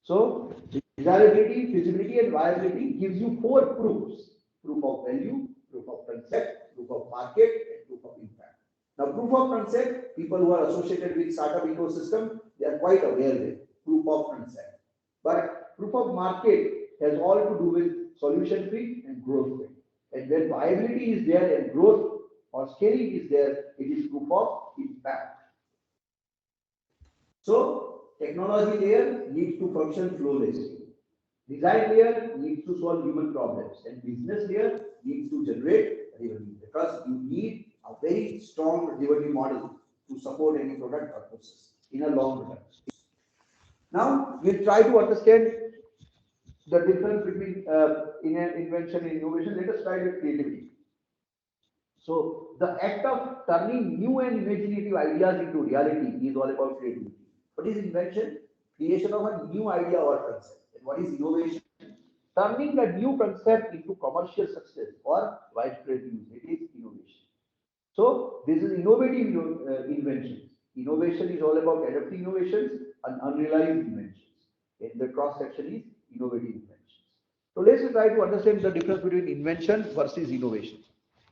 So desirability, feasibility, and viability gives you 4 proofs: proof of value, proof of concept, proof of market, and proof of impact. Now, proof of concept, people who are associated with startup ecosystem, they are quite aware with proof of concept. But proof of market has all to do with solution fit and growth fit. And when viability is there and growth or scaling is there, it is proof of impact. So, technology layer needs to function flawlessly. Design layer needs to solve human problems, and business layer needs to generate revenue, because you need a very strong revenue model to support any product or process in a long run. Now, we'll try to understand the difference between invention and innovation. Let us try with creativity. So, the act of turning new and imaginative ideas into reality is all about creativity. What is invention? Creation of a new idea or concept. And what is innovation? Turning a new concept into commercial success or widespread use. It is innovation. So, this is innovative inventions. Innovation is all about adapting innovations and unrealized inventions. And the cross section is innovative inventions. So, let's try to understand the difference between invention versus innovation.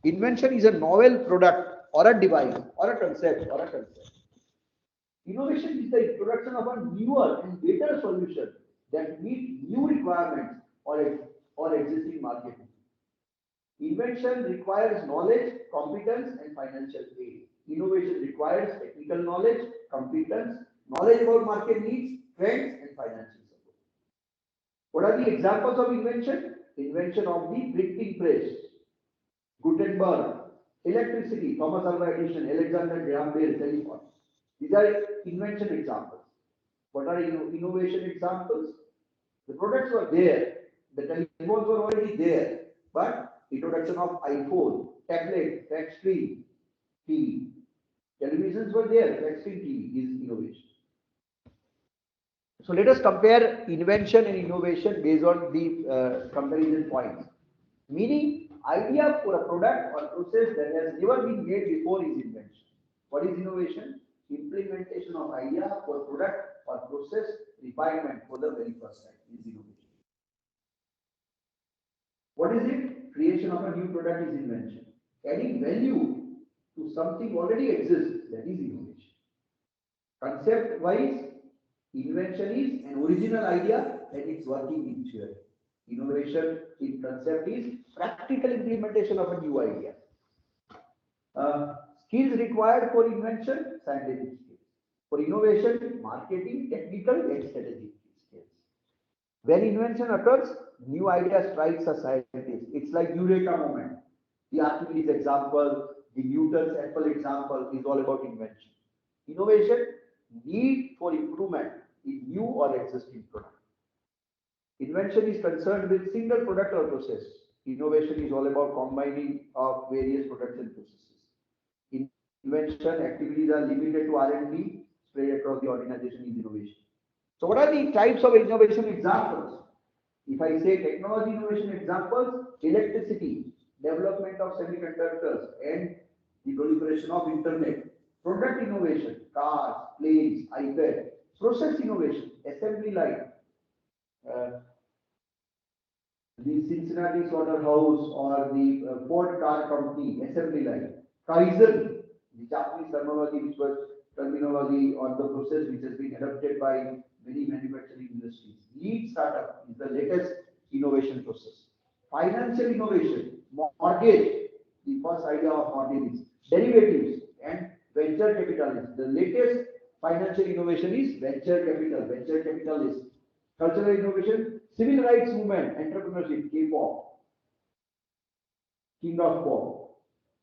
Invention is a novel product or a device or a concept or a concept. Innovation is the introduction of a newer and better solution that meets new requirements or existing market needs. Invention requires knowledge, competence, and financial aid. Innovation requires technical knowledge, competence, knowledge about market needs, trends, and financial support. What are the examples of invention? Invention of the printing press, Gutenberg, electricity, Thomas Alva Edison, Alexander Graham Bell, telephone. These are invention examples. What are innovation examples? The products were there, the telephones were already there, but introduction of iPhone, tablet, flat screen, TV. Televisions were there, flat screen TV is innovation. So let us compare invention and innovation based on the comparison points. Meaning, idea for a product or process that has never been made before is invention. What is innovation? Implementation of idea for product or process refinement for the very first time is innovation. What is it? Creation of a new product is invention. Adding value to something already exists, that is innovation. Concept wise, invention is an original idea and it's working in theory. Innovation in concept is practical implementation of a new idea. Skills required for invention, scientific skills. For innovation, marketing, technical and strategic skills. When invention occurs, new idea strikes a scientist. It's like Eureka moment. The Archimedes example, the Newton's apple example is all about invention. Innovation, need for improvement in new or existing product. Invention is concerned with single product or process. Innovation is all about combining of various products and processes. Invention activities are limited to R&D, spread across the organization is innovation. So what are the types of innovation examples? If I say technology innovation examples, electricity, development of semiconductors and the proliferation of internet. Product innovation, cars, planes, iPad. Process innovation, assembly line, the Cincinnati slaughterhouse or the Ford car company, assembly line. Kaizen, the Japanese terminology, which was terminology or the process which has been adopted by many manufacturing industries. Lead startup is the latest innovation process. Financial innovation, mortgage, the first idea of mortgage, derivatives and venture capitalism. The latest financial innovation is venture capital. Venture capital is cultural innovation, civil rights movement, entrepreneurship, K-pop, king of pop.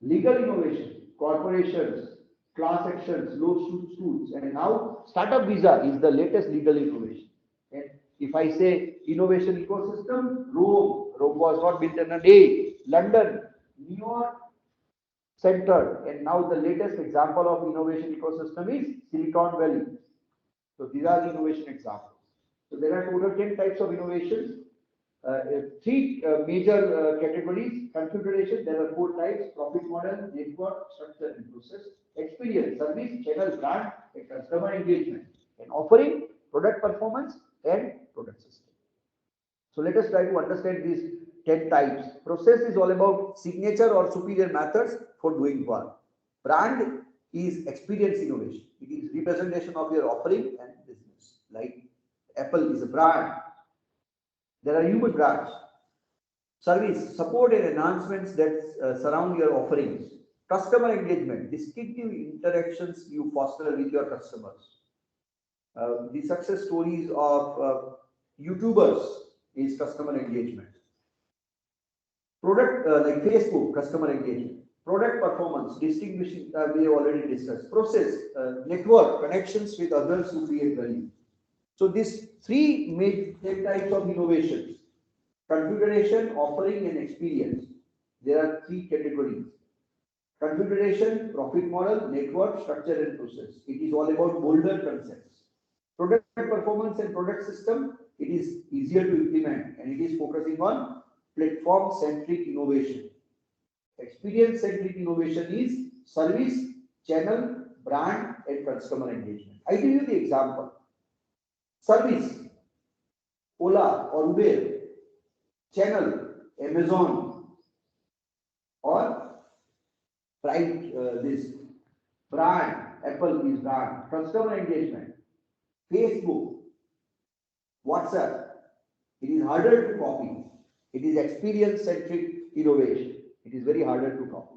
Legal innovation, corporations, class actions, lawsuits, and now startup visa is the latest legal innovation. And If I say innovation ecosystem, Rome was not built in a day. London, New York, centered. And now the latest example of innovation ecosystem is Silicon Valley. So these are the innovation examples. So there are total 10 types of innovations. Three major categories: configuration, there are 4 types: profit model, network, structure and process; experience, service, channel, brand and customer engagement; and offering, product performance and product system. So let us try to understand these 10 types. Process is all about signature or superior methods for doing work. Brand is experience innovation. It is representation of your offering and business. Like Apple is a brand. There are human brands. Service, support and enhancements that surround your offerings. Customer engagement, distinctive interactions you foster with your customers. The success stories of YouTubers is customer engagement. Product like Facebook, customer engagement. Product performance, distinguishing, we have already discussed. Process, network, connections with others who create value. So these 3 main types of innovations: configuration, offering and experience. There are 3 categories. Configuration, profit model, network, structure and process. It is all about bolder concepts. Product performance and product system, it is easier to implement and it is focusing on platform-centric innovation. Experience-centric innovation is service, channel, brand and customer engagement. I give you the example. Service, Ola or Uber; channel, Amazon or this brand, Apple is brand; customer engagement, Facebook, WhatsApp. It is harder to copy. It is experience-centric innovation. It is very harder to copy.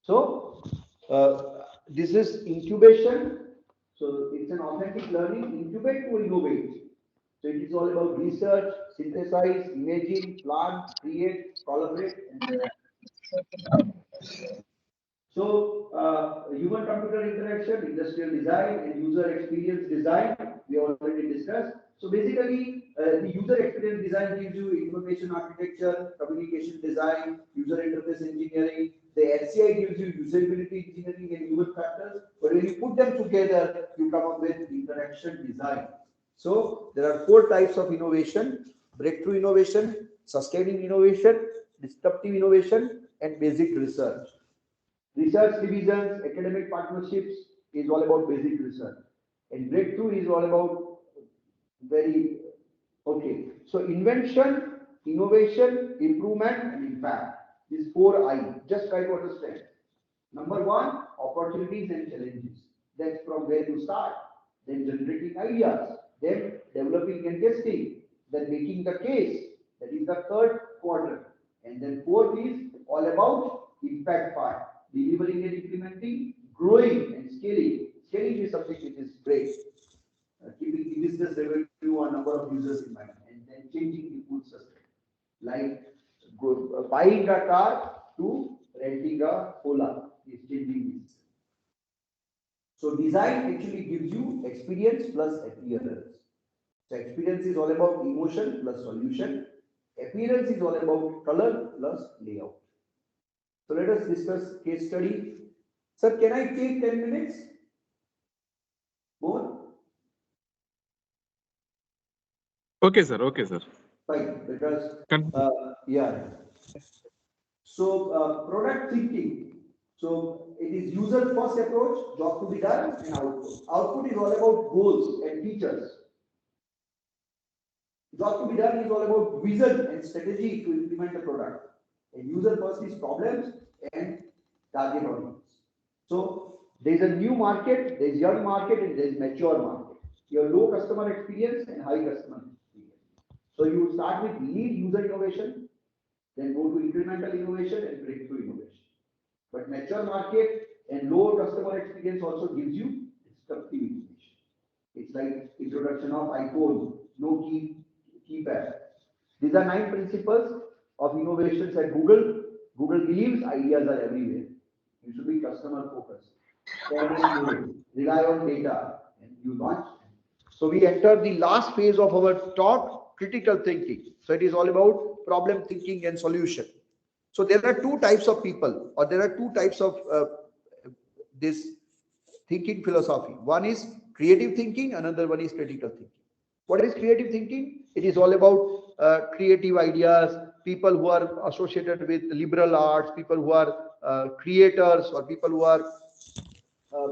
So this is incubation. So it's an authentic learning, incubate to innovate. So it is all about research, synthesize, imagine, plan, create, collaborate, and so human-computer interaction, industrial design, and user experience design, we already discussed. So basically, the user experience design gives you information architecture, communication design, user interface engineering. The HCI gives you usability engineering and human factors. But when you put them together, you come up with interaction design. So there are 4 types of innovation: breakthrough innovation, sustaining innovation, disruptive innovation, and basic research. Research divisions, academic partnerships is all about basic research, and breakthrough is all about very okay. So invention, innovation, improvement, and impact. These 4 I. Just try to understand. Number 1, opportunities and challenges. That's from where you start. Then generating ideas. Then developing and testing. Then making the case. That is the 3rd quadrant. And then 4th is all about impact part. Delivering and implementing, growing and scaling. Scaling is something which is great. Keeping the business revenue or number of users in mind, and then changing the food system. Like buying a car to renting a Ola is changing this. So design actually gives you experience plus appearance. So experience is all about emotion plus solution. Appearance is all about color plus layout. So let us discuss case study. Sir, can I take 10 minutes? More? Okay, sir. Okay, sir. Fine, because, Continue. yeah. So product thinking. So it is user first approach, job to be done and output. Output is all about goals and features. Job to be done is all about vision and strategy to implement the product. And user first is problems and target audience. So there is a new market, there is young market, and there is mature market. You have low customer experience and high customer experience. So you start with lead user innovation, then go to incremental innovation and breakthrough innovation. But mature market and low customer experience also gives you disruptive innovation. It's like introduction of iPhone, no keypad. These are 9 principles of innovations at Google. Google believes ideas are everywhere. You should be customer focused. Rely on data and you launch. So we enter the last phase of our talk, critical thinking. So it is all about problem thinking and solution. So there are two types of people, or there are two types of this thinking philosophy. One is creative thinking, another one is critical thinking. What is creative thinking? It is all about creative ideas, people who are associated with liberal arts, people who are creators, or people who are uh,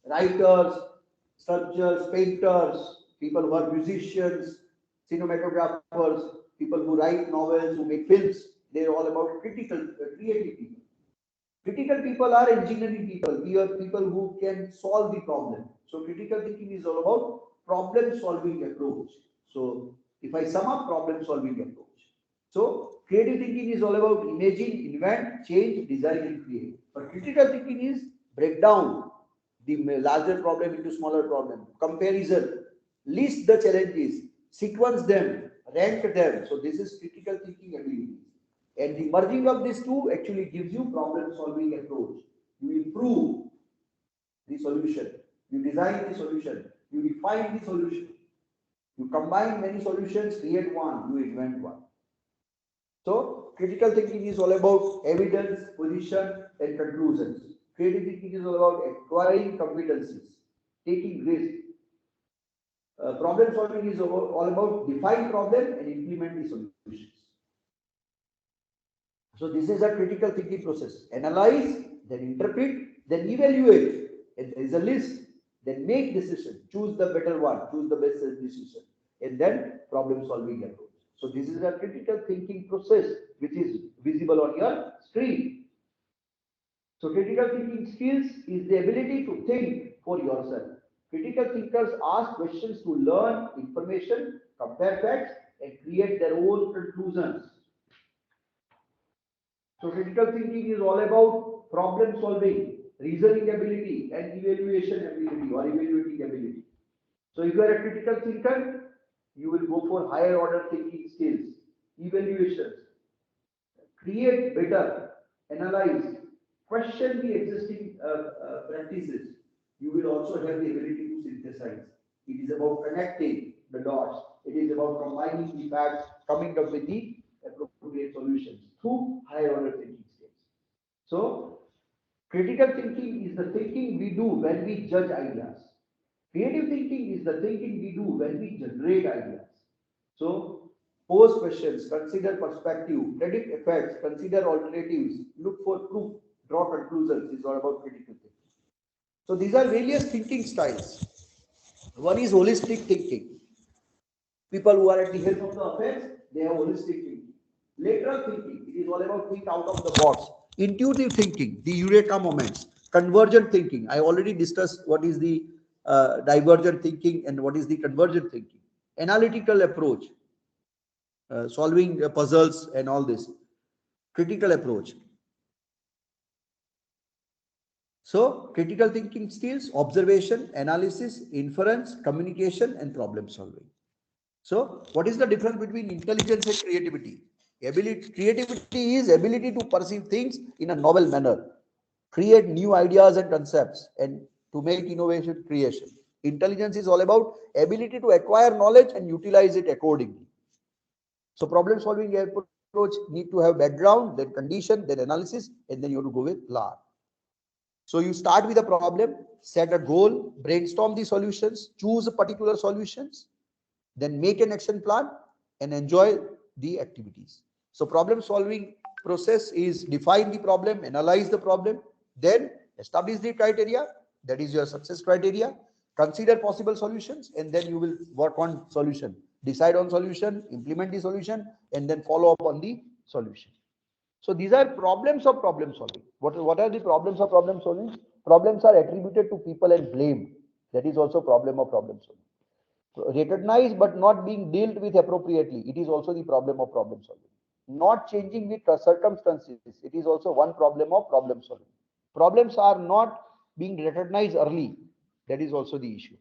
writers, sculptors, painters, people who are musicians, cinematographers, people who write novels, who make films. They're all about creative people. Critical people are engineering people. We are people who can solve the problem. So critical thinking is all about problem solving approach. So if I sum up, problem solving approach. So creative thinking is all about imagine, invent, change, design and create. But critical thinking is break down the larger problem into smaller problem, comparison, list the challenges, sequence them, rank them. So this is critical thinking ability. And the merging of these two actually gives you problem solving approach. You improve the solution, you design the solution, you refine the solution, you combine many solutions, create one, you invent one. So critical thinking is all about evidence, position and conclusions. Creative thinking is all about acquiring competencies, taking risk. Problem solving is all about define problem and implement the solutions. So this is a critical thinking process. Analyze, then interpret, then evaluate. And there is a list. Then make decision. Choose the better one. Choose the best decision. And then problem solving approach. So this is a critical thinking process which is visible on your screen. So critical thinking skills is the ability to think for yourself. Critical thinkers ask questions to learn information, compare facts, and create their own conclusions. So critical thinking is all about problem solving, reasoning ability, and evaluation ability or evaluating ability. So if you are a critical thinker, you will go for higher order thinking skills, evaluations, create better, analyze, question the existing practices. You will also have the ability to synthesize. It is about connecting the dots. It is about combining the facts, coming up with the appropriate solutions through higher order thinking skills. So, critical thinking is the thinking we do when we judge ideas. Creative thinking is the thinking we do when we generate ideas. So, pose questions, consider perspective, predict effects, consider alternatives, look for proof, draw conclusions is all about critical thinking. So, these are various thinking styles. One is holistic thinking. People who are at the helm of the affairs, they have holistic thinking. Lateral thinking, it is all about think out of the box. Intuitive thinking, the eureka moments. Convergent thinking, I already discussed what is the divergent thinking and what is the convergent thinking. Analytical approach, solving puzzles and all this. Critical approach. So, critical thinking skills, observation, analysis, inference, communication, and problem solving. So, what is the difference between intelligence and creativity? Creativity is ability to perceive things in a novel manner, create new ideas and concepts, and to make innovation creation. Intelligence is all about ability to acquire knowledge and utilize it accordingly. So, problem solving approach need to have background, then condition, then analysis, and then you have to go with law. So you start with a problem, set a goal, brainstorm the solutions, choose particular solutions, then make an action plan and enjoy the activities. So problem solving process is define the problem, analyze the problem, then establish the criteria, that is your success criteria, consider possible solutions, and then you will work on solution, decide on solution, implement the solution, and then follow up on the solution. So these are problems of problem solving. What are the problems of problem solving? Problems are attributed to people and blamed. That is also problem of problem solving. Recognized but not being dealt with appropriately. It is also the problem of problem solving. Not changing with circumstances. It is also one problem of problem solving. Problems are not being recognized early. That is also the issue.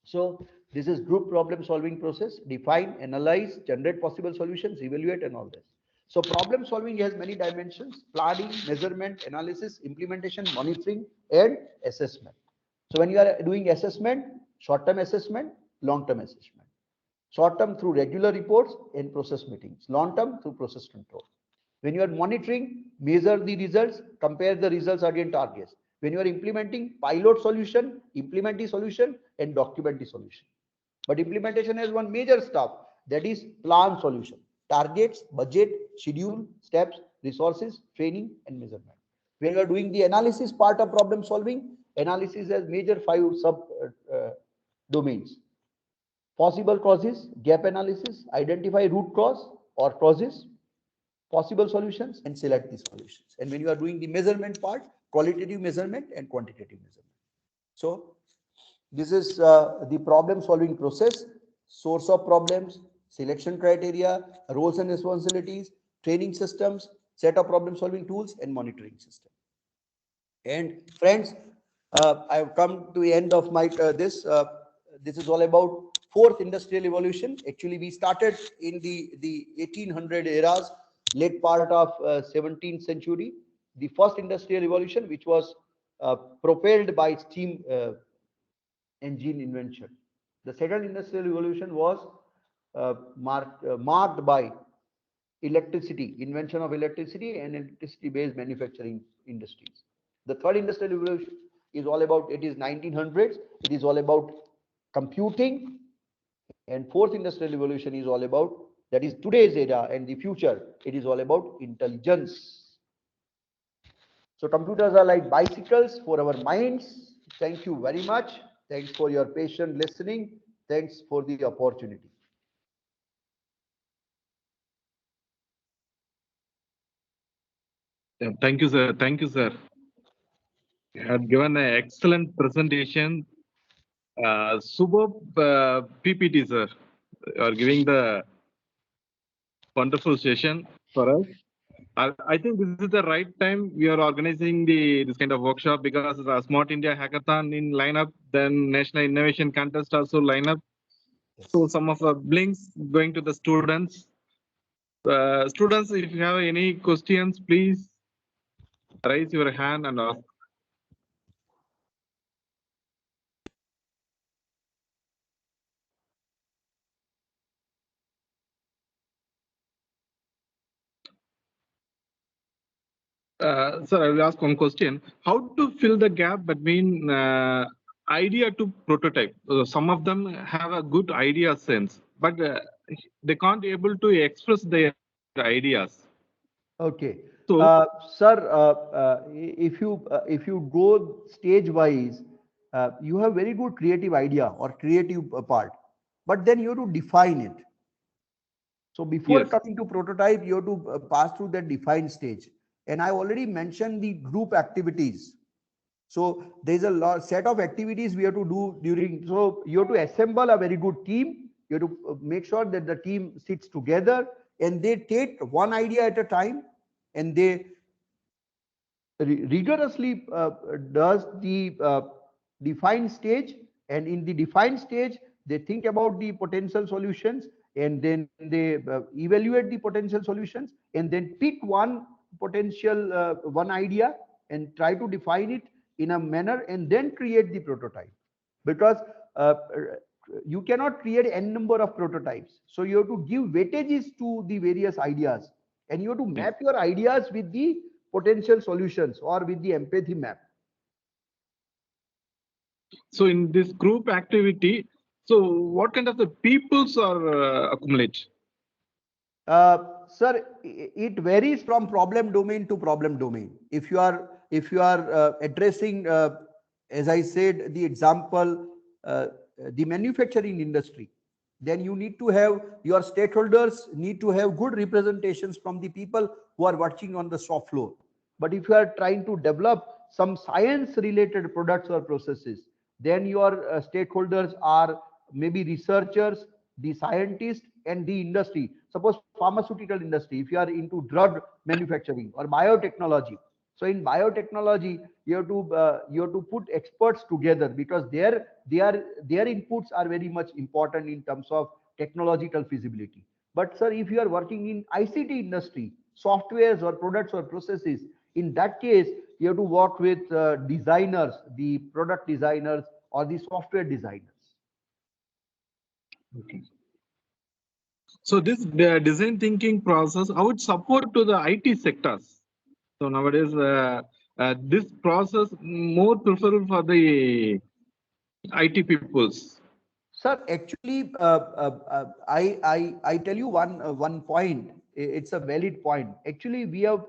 So this is group problem solving process. Define, analyze, generate possible solutions, evaluate and all this. So problem solving has many dimensions: planning, measurement, analysis, implementation, monitoring, and assessment. So when you are doing assessment, short-term assessment, long-term assessment. Short-term through regular reports and process meetings. Long-term through process control. When you are monitoring, measure the results, compare the results against targets. When you are implementing, pilot solution, implement the solution, and document the solution. But implementation has one major step, that is plan solution. Targets, budget, schedule, steps, resources, training, and measurement. When you are doing the analysis part of problem solving, analysis has major 5 sub domains. Possible causes, gap analysis, identify root cause or causes, possible solutions, and select the solutions. And when you are doing the measurement part, qualitative measurement and quantitative measurement. So this is the problem solving process, source of problems, selection criteria, roles and responsibilities, training systems, set of problem solving tools, and monitoring system. And friends, I have come to the end of my this is all about fourth industrial revolution. Actually, we started in the 1800 eras, late part of 17th century. The first industrial revolution, which was propelled by steam engine invention. The second industrial revolution was marked by electricity, invention of electricity and electricity-based manufacturing industries. The third industrial revolution is all about, it is 1900s, it is all about computing. And fourth industrial revolution is all about, that is today's era and the future, it is all about intelligence. So computers are like bicycles for our minds. Thank you very much. Thanks for your patient listening. Thanks for the opportunity. Yeah, thank you, sir. Thank you, sir. You have given an excellent presentation. Superb PPT, sir. You are giving the wonderful session for us. I think this is the right time we are organizing this kind of workshop, because the Smart India Hackathon in lineup, then National Innovation Contest also lineup. So some of the links going to the students. Students, if you have any questions, please raise your hand and ask. Sir, I will ask one question. How to fill the gap between idea to prototype? Some of them have a good idea sense, but they can't able to express their ideas. Okay. So, Sir, if you go stage wise, you have very good creative idea or creative part, but then you have to define it. So before yes, coming to prototype, you have to pass through that define stage. And I already mentioned the group activities. So there's a set of activities we have to do during. So you have to assemble a very good team. You have to make sure that the team sits together and they take one idea at a time, and they rigorously does the defined stage. And in the defined stage, they think about the potential solutions, and then they evaluate the potential solutions, and then pick one potential one idea and try to define it in a manner, and then create the prototype. Because you cannot create n number of prototypes, so you have to give weightages to the various ideas, and you have to map your ideas with the potential solutions or with the empathy map. so in this group activity, so what kind of the peoples are accumulate? Sir, it varies from problem domain to problem domain. If you are addressing, as I said, the example, the manufacturing industry, then you need to have your stakeholders need to have good representations from the people who are working on the shop floor. But if you are trying to develop some science related products or processes, then your stakeholders are maybe researchers, the scientists, and the industry. Suppose pharmaceutical industry, if you are into drug manufacturing or biotechnology. So in biotechnology, you have to put experts together, because their inputs are very much important in terms of technological feasibility. But sir, if you are working in ICT industry, softwares or products or processes, in that case, you have to work with designers, the product designers or the software designers. Okay. So this design thinking process, how it support to the IT sectors? So nowadays, this process more preferable for the IT peoples. Sir, actually, I tell you one point. It's a valid point. Actually, we have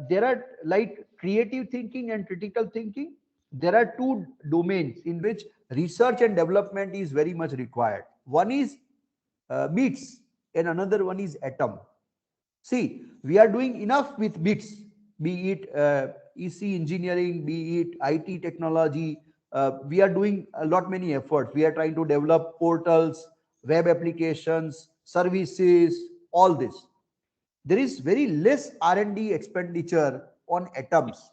there are like creative thinking and critical thinking. There are two domains in which research and development is very much required. One is bits, and another one is atom. See, we are doing enough with bits, be it EC engineering, be it IT technology. We are doing a lot many efforts. We are trying to develop portals, web applications, services, all this. There is very less R&D expenditure on atoms,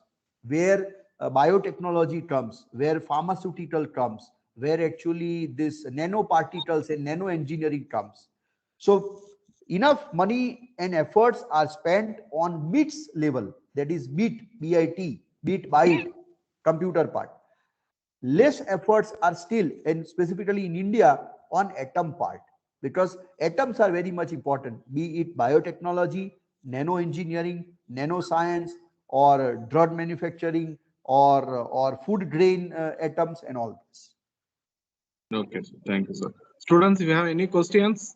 where biotechnology comes, where pharmaceutical comes, where actually this nanoparticles and nano engineering comes. So enough money and efforts are spent on bits level, that is bit byte computer part. Less efforts are still, and specifically in India, on atom part, because atoms are very much important, be it biotechnology, nano engineering, nanoscience, or drug manufacturing, or food grain atoms and all this. Okay, sir. Thank you, sir. Students, if you have any questions?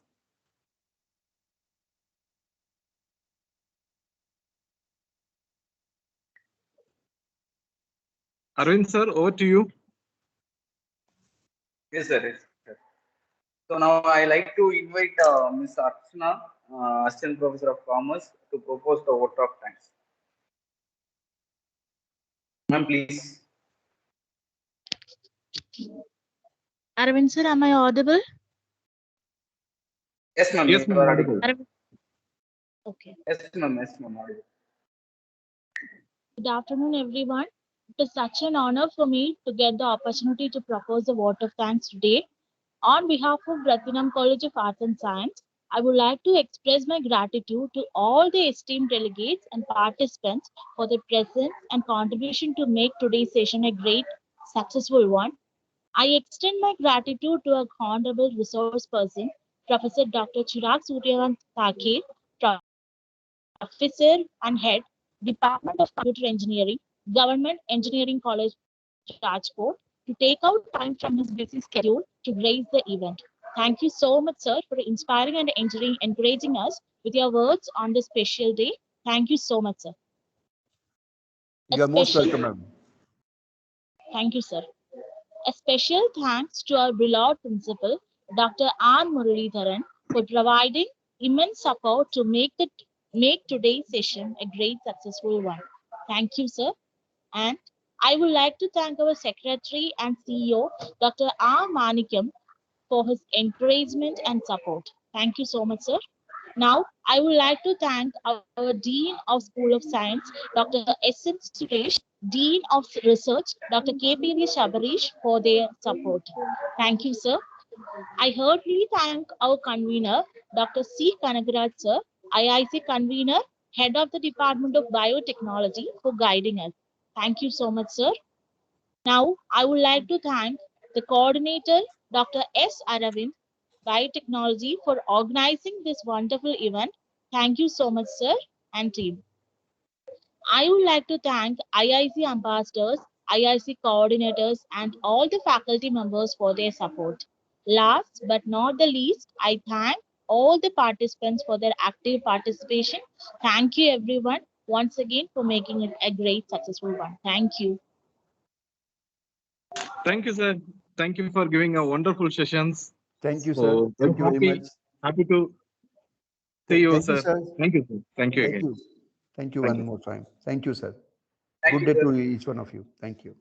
Arvind sir, over to you. Yes, sir. Yes, sir. So now I like to invite Ms. Archana, Assistant Professor of Commerce, to propose the vote of thanks. Ma'am, please. Arvind sir, am I audible? Yes, ma'am. Yes, You ma'am, are audible. audible. Okay. Yes, ma'am. Yes, ma'am. Audible. Good afternoon, everyone. It is such an honor for me to get the opportunity to propose a vote of thanks today. On behalf of Rathinam College of Arts and Science, I would like to express my gratitude to all the esteemed delegates and participants for their presence and contribution to make today's session a great, successful one. I extend my gratitude to our honorable resource person, Professor Dr. Chirag Suryakant Thaker, Professor and Head, Department of Computer Engineering, Government Engineering College, Rajkot, to take out time from his busy schedule to grace the event. Thank you so much, sir, for inspiring and encouraging us with your words on this special day. Thank you so much, sir. You are most welcome, ma'am. Thank you, sir. A special thanks to our beloved principal, Dr. R. Muralidharan, for providing immense support to make today's session a great successful one. Thank you, sir. And I would like to thank our Secretary and CEO, Dr. R. Manikam, for his encouragement and support. Thank you so much, sir. Now, I would like to thank our Dean of School of Science, Dr. S. N. Suresh, Dean of Research, Dr. K.P.V. Shabarish, for their support. Thank you, sir. I heartily thank our convener, Dr. C. Kanagaraj, sir, IIC convener, Head of the Department of Biotechnology, for guiding us. Thank you so much, sir. Now, I would like to thank the coordinator, Dr. S. Aravind, Biotechnology, for organizing this wonderful event. Thank you so much, sir and team. I would like to thank IIC ambassadors, IIC coordinators, and all the faculty members for their support. Last but not the least, I thank all the participants for their active participation. Thank you, everyone, once again for making it a great, successful one. Thank you. Thank you, sir. Thank you for giving a wonderful sessions. Thank you, sir. So Thank you very much. happy to see you, Thank you, sir. sir. Thank you, sir. Thank you Thank again. you. Thank you Thank one you. more time. Thank you, sir. Thank Good you, day sir. to each one of you. Thank you.